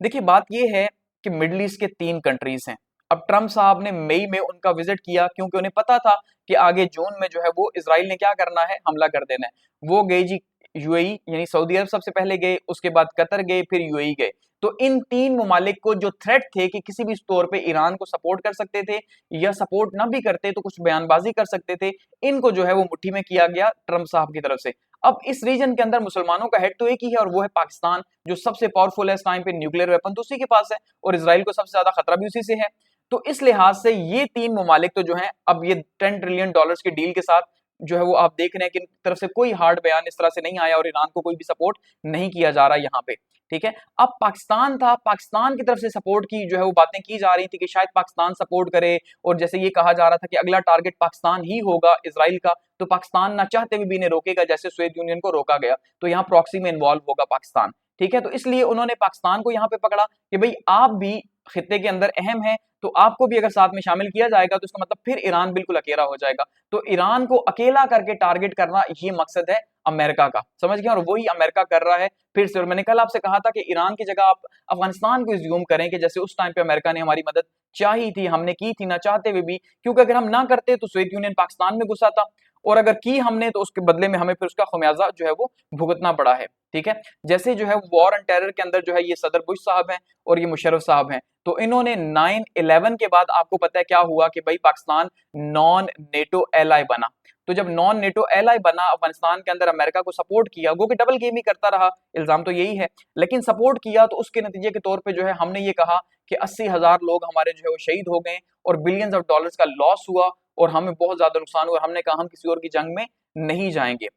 देखिए बात ये है कि मिडिल ईस्ट के 3 कंट्रीज हैं। अब ट्रंप साहब ने मई में उनका विजिट किया क्योंकि उन्हें पता था कि आगे जून में जो है वो इजराइल ने क्या करना है, हमला कर देना है। वो गए जी यूएई यानी सऊदी अरब सबसे पहले गए, उसके बाद कतर गए, फिर यूएई गए। तो इन 3 ममालिक को जो थ्रेट थे कि किसी भी तौर पे ईरान को सपोर्ट कर सकते थे या सपोर्ट ना भी करते तो कुछ बयानबाजी कर सकते थे, इनको जो है वो मुट्ठी में किया गया ट्रंप साहब की तरफ से। अब इस रीजन के अंदर मुसलमानों का हेड तो एक ही है और वो है पाकिस्तान, जो सबसे पावरफुल है इस टाइम पे, न्यूक्लियर वेपन तो उसी के पास है और इजराइल को सबसे ज्यादा खतरा भी उसी से है। तो इस लिहाज से ये 3 ममालिक तो जो है अब ये $10 ट्रिलियन की डील के साथ जो है वो आप देख रहे हैं कि इनकी तरफ से कोई हार्ड बयान इस तरह से नहीं आया और ईरान को कोई भी सपोर्ट नहीं किया जा रहा यहाँ पे, ठीक है। अब पाकिस्तान था, पाकिस्तान की तरफ से सपोर्ट की जो है वो बातें की जा रही थी कि शायद पाकिस्तान सपोर्ट करे, और जैसे ये कहा जा रहा था कि अगला टारगेट पाकिस्तान ही होगा इजराइल का, तो पाकिस्तान ना चाहते हुए भी इन्हें रोकेगा, जैसे सोवियत यूनियन को रोका गया, तो यहाँ प्रॉक्सी में इन्वॉल्व होगा पाकिस्तान, ठीक है। तो इसलिए उन्होंने पाकिस्तान को यहाँ पे पकड़ा कि भाई आप भी खित्ते के अंदर अहम है, तो आपको भी अगर साथ में शामिल किया जाएगा तो इसका मतलब फिर ईरान बिल्कुल अकेला हो जाएगा। तो ईरान को अकेला करके टारगेट करना ये मकसद है अमेरिका का, समझ गए, और वही अमेरिका कर रहा है फिर से। और मैंने कल आपसे कहा था कि ईरान की जगह आप अफगानिस्तान को ज्यूम करें कि जैसे उस टाइम पे अमेरिका ने हमारी मदद चाहिए थी, हमने की थी ना चाहते हुए भी, क्योंकि अगर हम ना करते तो सोवियत यूनियन पाकिस्तान में घुसा था, और अगर की हमने तो उसके बदले में हमें फिर उसका खमियाजा जो है वो भुगतना पड़ा है, ठीक है। जैसे जो है वॉर एंड टेरर के अंदर जो है ये सदर बुश साहब हैं और ये मुशर्रफ साहब हैं, तो इन्होंने 9/11 के बाद आपको पता है क्या हुआ कि भाई पाकिस्तान नॉन नेटो एलाई बना। तो जब नॉन नेटो एलाई बना, अफगानिस्तान के अंदर अमेरिका को सपोर्ट किया, वो कि डबल गेम ही करता रहा, इल्जाम तो यही है, लेकिन सपोर्ट किया, तो उसके नतीजे के तौर पे जो है हमने ये कहा कि 80,000 लोग हमारे जो है वो शहीद हो गए और बिलियंस ऑफ डॉलर्स का लॉस हुआ और हमें बहुत ज्यादा नुकसान हुआ। हमने कहा हम किसी और की जंग में नहीं जाएंगे।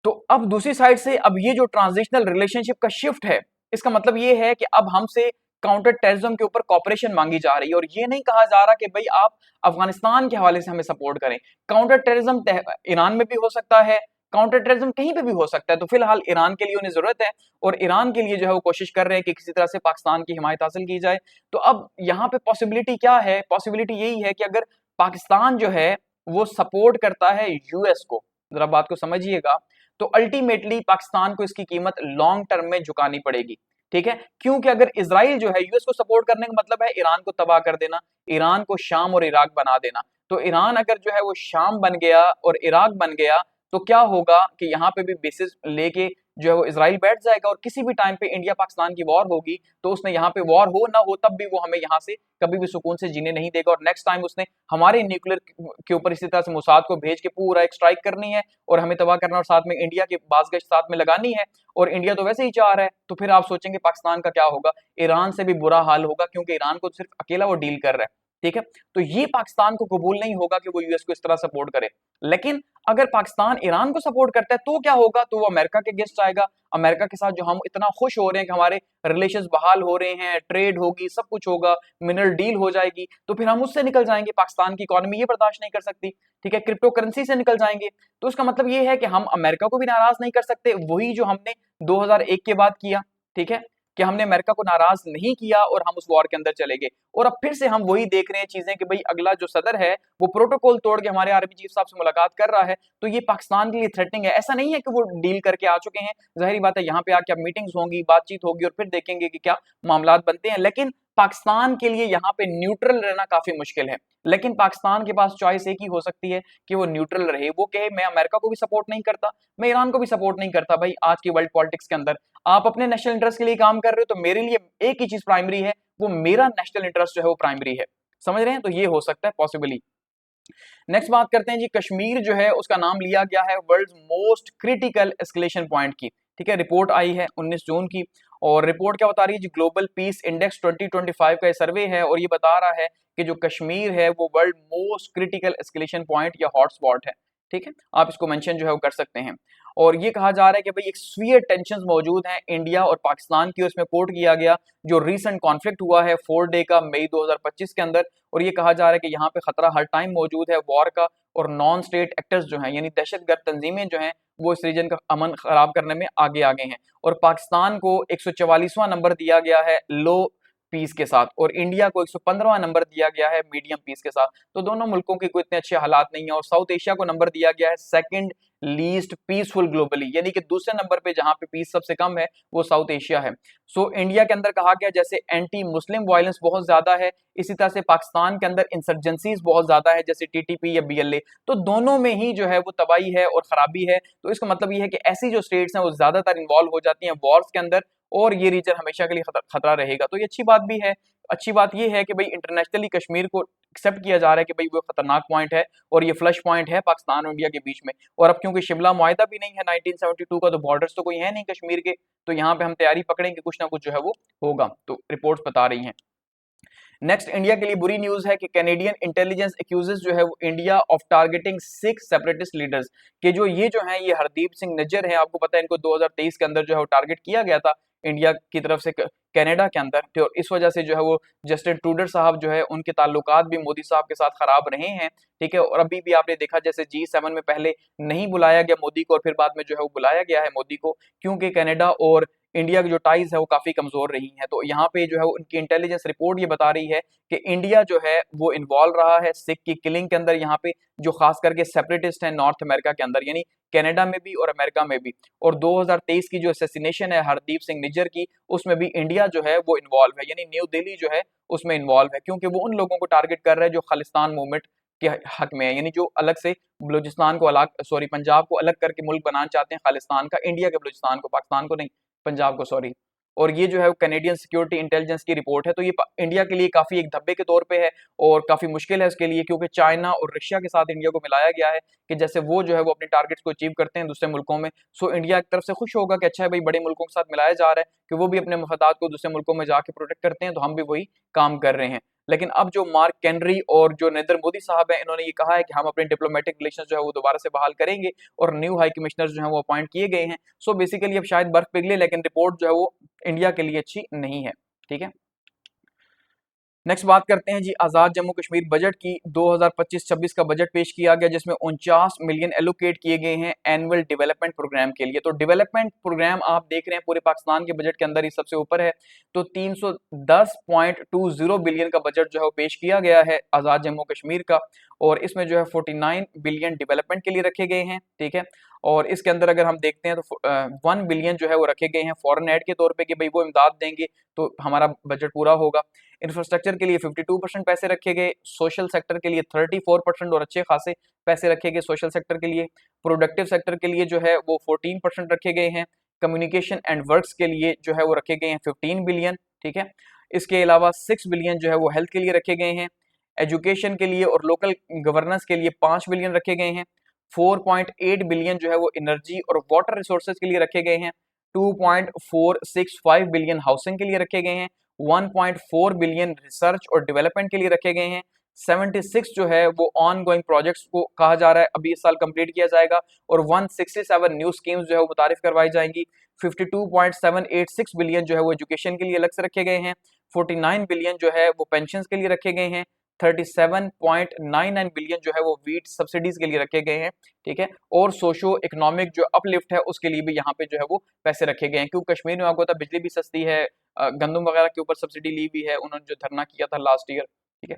तो अब दूसरी साइड से अब ये जो ट्रांजिशनल रिलेशनशिप का शिफ्ट है, इसका मतलब ये है कि अब हमसे काउंटर टेररिज्म के ऊपर कॉपरेशन मांगी जा रही है, और ये नहीं कहा जा रहा कि भाई आप अफगानिस्तान के हवाले से हमें सपोर्ट करें। काउंटर टेररिज्म ईरान में भी हो सकता है, काउंटर टेररिज्म कहीं पे भी हो सकता है। तो फिलहाल ईरान के लिए उन्हें जरूरत है और ईरान के लिए जो है वो कोशिश कर रहे हैं कि किसी तरह से पाकिस्तान की हिमायत हासिल की जाए। तो अब यहाँ पे पॉसिबिलिटी क्या है, पॉसिबिलिटी यही है कि अगर पाकिस्तान जो है वो सपोर्ट करता है यूएस को, जरा बात को समझिएगा, तो अल्टीमेटली पाकिस्तान को इसकी कीमत लॉन्ग टर्म में झुकानी पड़ेगी, ठीक है। क्योंकि अगर इजराइल जो है यूएस को सपोर्ट करने का मतलब है ईरान को तबाह कर देना, ईरान को शाम और इराक बना देना। तो ईरान अगर जो है वो शाम बन गया और इराक बन गया, तो क्या होगा कि यहाँ पे भी बेसिस लेके जो है वो इजराइल बैठ जाएगा, और किसी भी टाइम पे इंडिया पाकिस्तान की वॉर होगी तो उसने यहाँ पे वॉर हो ना हो तब भी वो हमें यहाँ से कभी भी सुकून से जीने नहीं देगा, और नेक्स्ट टाइम उसने हमारे न्यूक्लियर के ऊपर इसी तरह से मुसाद को भेज के पूरा एक स्ट्राइक करनी है और हमें तबाह करना, और साथ में इंडिया की बाजगश्त साथ में लगानी है, और इंडिया तो वैसे ही चाह रहा है। तो फिर आप सोचेंगे पाकिस्तान का क्या होगा, ईरान से भी बुरा हाल होगा, क्योंकि ईरान को सिर्फ अकेला वो डील कर रहा है, ठीक है। तो ये पाकिस्तान को कबूल नहीं होगा कि वो यूएस को इस तरह सपोर्ट करे। लेकिन अगर पाकिस्तान ईरान को सपोर्ट करता है तो क्या होगा, तो वो अमेरिका के गेस्ट आएगा, अमेरिका के साथ जो हम इतना खुश हो रहे हैं कि हमारे रिलेशंस बहाल हो रहे हैं, ट्रेड होगी, सब कुछ होगा, मिनरल डील हो जाएगी, तो फिर हम उससे निकल जाएंगे। पाकिस्तान की इकोनॉमी ये बर्दाश्त नहीं कर सकती, ठीक है, क्रिप्टो करेंसी से निकल जाएंगे। तो इसका मतलब ये है कि हम अमेरिका को भी नाराज नहीं कर सकते, वही जो हमने 2001 के बाद किया, ठीक है, कि हमने अमेरिका को नाराज नहीं किया और हम उस वॉर के अंदर चले गए। और अब फिर से हम वही देख रहे हैं चीजें कि भाई अगला जो सदर है वो प्रोटोकॉल तोड़ के हमारे आर्मी चीफ साहब से मुलाकात कर रहा है, तो ये पाकिस्तान के लिए थ्रेटनिंग है। ऐसा नहीं है कि वो डील करके आ चुके हैं, जाहिर बात है यहाँ पे आके अब मीटिंग्स होंगी, बातचीत होगी और फिर देखेंगे कि क्या मामलात बनते हैं। लेकिन पाकिस्तान के लिए यहाँ पे न्यूट्रल रहना काफी मुश्किल है, लेकिन पाकिस्तान के पास चॉइस एक ही हो सकती है कि वो न्यूट्रल रहे। वो कहे मैं अमेरिका को भी सपोर्ट नहीं करता, मैं ईरान को भी सपोर्ट नहीं करता। भाई आज की वर्ल्ड पॉलिटिक्स के अंदर आप अपने नेशनल इंटरेस्ट के लिए काम कर रहे हो, तो मेरे लिए एक ही चीज प्राइमरी है, वो मेरा नेशनल इंटरेस्ट जो है वो प्राइमरी है। समझ रहे हैं? तो ये हो सकता है पॉसिबली। नेक्स्ट बात करते हैं जी, कश्मीर जो है उसका नाम लिया गया है world most critical escalation point की। ठीक है, रिपोर्ट आई है 19 जून की, और रिपोर्ट क्या बता रही है जी, ग्लोबल पीस इंडेक्स 2025 का सर्वे है, और ये बता रहा है कि जो कश्मीर है वो world most critical escalation point या हॉटस्पॉट है। ठीक है, आप इसको मेंशन जो है वो कर सकते हैं। और ये कहा जा रहा है कि भाई एक सीवियर टेंशन मौजूद हैं इंडिया और पाकिस्तान की, उसमें कोट किया गया जो रीसेंट कॉन्फ्लिक्ट हुआ है 4 डे का मई 2025 के अंदर। और ये कहा जा रहा है कि यहाँ पे खतरा हर टाइम मौजूद है वॉर का, और नॉन स्टेट एक्टर्स जो हैं यानी दहशतगर्द तंजीमें जो हैं वो इस रीजन का अमन खराब करने में आगे आगे हैं। और पाकिस्तान को 144वां नंबर दिया गया है लो पीस के साथ, और इंडिया को 115वां नंबर दिया गया है मीडियम पीस के साथ। तो दोनों मुल्कों के कोई इतने अच्छे हालात नहीं है। और साउथ एशिया को नंबर दिया गया है सेकंड लीस्ट पीसफुल ग्लोबली, यानी कि दूसरे नंबर पे जहां पे पीस सबसे कम है वो साउथ एशिया है। सो इंडिया के अंदर कहा गया जैसे एंटी मुस्लिम वायलेंस बहुत ज्यादा है, इसी तरह से पाकिस्तान के अंदर इंसर्जेंसीज बहुत ज्यादा है जैसे टीटीपी या बीएलए। तो दोनों में ही जो है वो तबाही है और खराबी है। तो इसका मतलब ये है कि ऐसी जो स्टेट्स हैं वो ज्यादातर इन्वॉल्व हो जाती हैं वॉर्स के अंदर, और ये रीजन हमेशा के लिए खतरा रहेगा। तो ये अच्छी बात भी है। अच्छी बात ये है कि भाई इंटरनेशनली कश्मीर को एक्सेप्ट किया जा रहा है कि भाई वो खतरनाक पॉइंट है, और ये फ्लश पॉइंट है पाकिस्तान और इंडिया के बीच में। और अब क्योंकि शिमला मुआहदा भी नहीं है 1972 का, तो बॉर्डर्स तो कोई है नहीं कश्मीर के, तो यहाँ पे हम तैयारी पकड़ेंगे कुछ ना कुछ जो है वो होगा, तो रिपोर्ट्स बता रही हैं। नेक्स्ट इंडिया के लिए बुरी न्यूज है कि कैनेडियन इंटेलिजेंस एक्यूजेस जो है वो India of targeting 6 separatist leaders, कि जो है ये हरदीप सिंह निज्जर हैं, आपको पता है इनको 2023 के अंदर जो है वो टारगेट किया गया था इंडिया की तरफ से कनाडा के अंदर। तो इस वजह से जो है वो जस्टिन ट्रूडो साहब जो है उनके ताल्लुकात भी मोदी साहब के साथ खराब रहे हैं। ठीक है, और अभी भी आपने देखा जैसे G7 में पहले नहीं बुलाया गया मोदी को, और फिर बाद में जो है वो बुलाया गया है मोदी को, क्योंकि कनाडा और इंडिया की जो टाइज है वो काफी कमजोर रही हैं। तो यहाँ पे जो है उनकी इंटेलिजेंस रिपोर्ट ये बता रही है कि इंडिया जो है वो इन्वॉल्व रहा है सिख की किलिंग के अंदर, यहाँ पे जो खास करके सेपरेटिस्ट हैं नॉर्थ अमेरिका के अंदर, यानी कनाडा में भी और अमेरिका में भी। और 2023 की जो असैसिनेशन है हरदीप सिंह निज्जर की, उसमें भी इंडिया जो है वो इन्वॉल्व है, यानी न्यू दिल्ली जो है उसमें इन्वॉल्व है, क्योंकि वो उन लोगों को टारगेट कर रहा है जो खालिस्तान मूवमेंट के हक में है, यानी जो अलग से बलूचिस्तान को अलग पंजाब को अलग करके मुल्क बनाना चाहते हैं खालिस्तान का, इंडिया के बलूचिस्तान को, पाकिस्तान को नहीं, पंजाब को, सॉरी। और ये जो है कैनेडियन सिक्योरिटी इंटेलिजेंस की रिपोर्ट है। तो ये इंडिया के लिए काफी एक धब्बे के तौर पे है, और काफी मुश्किल है उसके लिए, क्योंकि चाइना और रशिया के साथ इंडिया को मिलाया गया है कि जैसे वो जो है वो अपने टारगेट्स को अचीव करते हैं दूसरे मुल्कों में। सो इंडिया एक तरफ से खुश होगा कि अच्छा है भाई बड़े मुल्कों के साथ मिलाया जा रहा है कि वो भी अपने मफादात को दूसरे मुल्कों में जाके प्रोटेक्ट करते हैं, तो हम भी वही काम कर रहे हैं। लेकिन अब जो मार्क केनरी और जो नरेंद्र मोदी साहब हैं, इन्होंने ये कहा है कि हम अपने डिप्लोमेटिक रिलेशन जो है वो दोबारा से बहाल करेंगे, और न्यू हाई कमिश्नर जो है वो अपॉइंट किए गए हैं। सो बेसिकली अब शायद बर्फ पिघले, लेकिन रिपोर्ट जो है वो इंडिया के लिए अच्छी नहीं है। ठीक है, नेक्स्ट बात करते हैं जी, आजाद जम्मू कश्मीर बजट की। 2025-26 का बजट पेश किया गया जिसमें 49 मिलियन एलोकेट किए गए हैं एनुअल डेवलपमेंट प्रोग्राम के लिए। तो डेवलपमेंट प्रोग्राम आप देख रहे हैं पूरे पाकिस्तान के बजट के अंदर ही सबसे ऊपर है। तो 310.20 बिलियन का बजट जो है वो पेश किया गया है आजाद जम्मू कश्मीर का, और इसमें जो है 49 बिलियन डेवलपमेंट के लिए रखे गए हैं। ठीक है, और इसके अंदर अगर हम देखते हैं तो 1 बिलियन जो है वो रखे गए हैं फॉरेन एड के तौर पे कि भाई वो इमदाद देंगे तो हमारा बजट पूरा होगा। इंफ्रास्ट्रक्चर के लिए 52% पैसे रखे गए, सोशल सेक्टर के लिए 34% और अच्छे खासे पैसे रखे गए सोशल सेक्टर के लिए। प्रोडक्टिव सेक्टर के लिए जो है वो 14% रखे गए हैं। कम्युनिकेशन एंड वर्क्स के लिए जो है वो रखे गए हैं 15 बिलियन। ठीक है, इसके अलावा 6 बिलियन जो है वो हेल्थ के लिए रखे गए हैं। एजुकेशन के लिए और लोकल गवर्नेंस के लिए 5 बिलियन रखे गए हैं। 4.8 बिलियन जो है वो एनर्जी और वाटर रिसोर्सेज के लिए रखे गए हैं। 2.465 बिलियन हाउसिंग के लिए रखे गए हैं। 1.4 बिलियन रिसर्च और डेवलपमेंट के लिए रखे गए हैं। 76 जो है वो ऑन गोइंग प्रोजेक्ट्स को कहा जा रहा है अभी इस साल कंप्लीट किया जाएगा, और 167 न्यू स्कीम्स जो है वो मुतारिफ करवाई जाएंगी। 52.786 बिलियन जो है वो एजुकेशन के लिए अलग से रखे गए हैं। 49 बिलियन जो है वो पेंशन के लिए रखे गए हैं। 37.99 बिलियन जो है वो वीट सब्सिडीज के लिए रखे गए हैं। ठीक है, और सोशो इकोनॉमिक जो अपलिफ्ट है उसके लिए भी यहाँ पे जो है वो पैसे रखे गए हैं, क्योंकि कश्मीर में आपको पता है बिजली भी सस्ती है, गंदम वगैरह के ऊपर सब्सिडी ली भी है, उन्होंने जो धरना किया था लास्ट ईयर। ठीक है,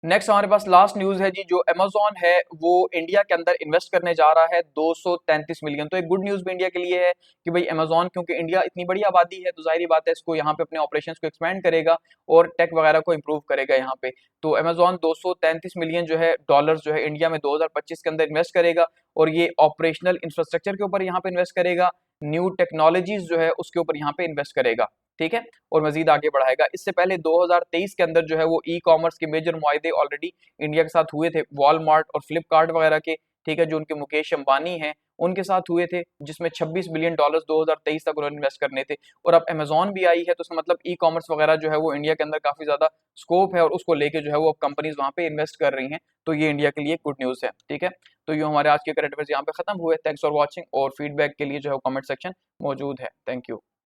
नेक्स्ट हमारे पास लास्ट न्यूज है जी, जो अमेजोन है वो इंडिया के अंदर इन्वेस्ट करने जा रहा है 233 मिलियन। तो एक गुड न्यूज भी इंडिया के लिए है कि भाई अमेजोन, क्योंकि इंडिया इतनी बड़ी आबादी है तो जाहिर बात है इसको यहाँ पे अपने ऑपरेशंस को एक्सपेंड करेगा और टेक वगैरह को इंप्रूव करेगा यहाँ पे। तो अमेजोन 233 मिलियन जो है डॉलर्स जो है इंडिया में 2025 के अंदर इन्वेस्ट करेगा, और ये ऑपरेशनल इंफ्रास्ट्रक्चर के ऊपर यहाँ पे इन्वेस्ट करेगा, न्यू टेक्नोलॉजीज जो है उसके ऊपर यहाँ पे इन्वेस्ट करेगा, ठीक है, और मजीद आगे बढ़ाएगा। इससे पहले 2023 के अंदर जो है वो ई कॉमर्स के मेजर मुआहदे ऑलरेडी इंडिया के साथ हुए थे, वॉलमार्ट और फ्लिपकार्ट वगैरह के, ठीक है, जो उनके मुकेश अंबानी हैं उनके साथ हुए थे, जिसमें 26 बिलियन डॉलर्स 2023 तक उन्होंने इन्वेस्ट करने थे। और अब अमेजोन भी आई है, तो उसका मतलब ई कॉमर्स वगैरह जो है वो इंडिया के अंदर काफी ज्यादा स्कोप है, और उसको लेके जो है वो अब कंपनीज वहां पे इन्वेस्ट कर रही हैं। तो ये इंडिया के लिए गुड न्यूज है, ठीक है। तो ये हमारे आज के करंट अफेयर्स यहाँ पे खत्म हुए। थैंक्स फॉर वॉचिंग, और फीडबैक के लिए जो है कमेंट सेक्शन मौजूद है। Thank you.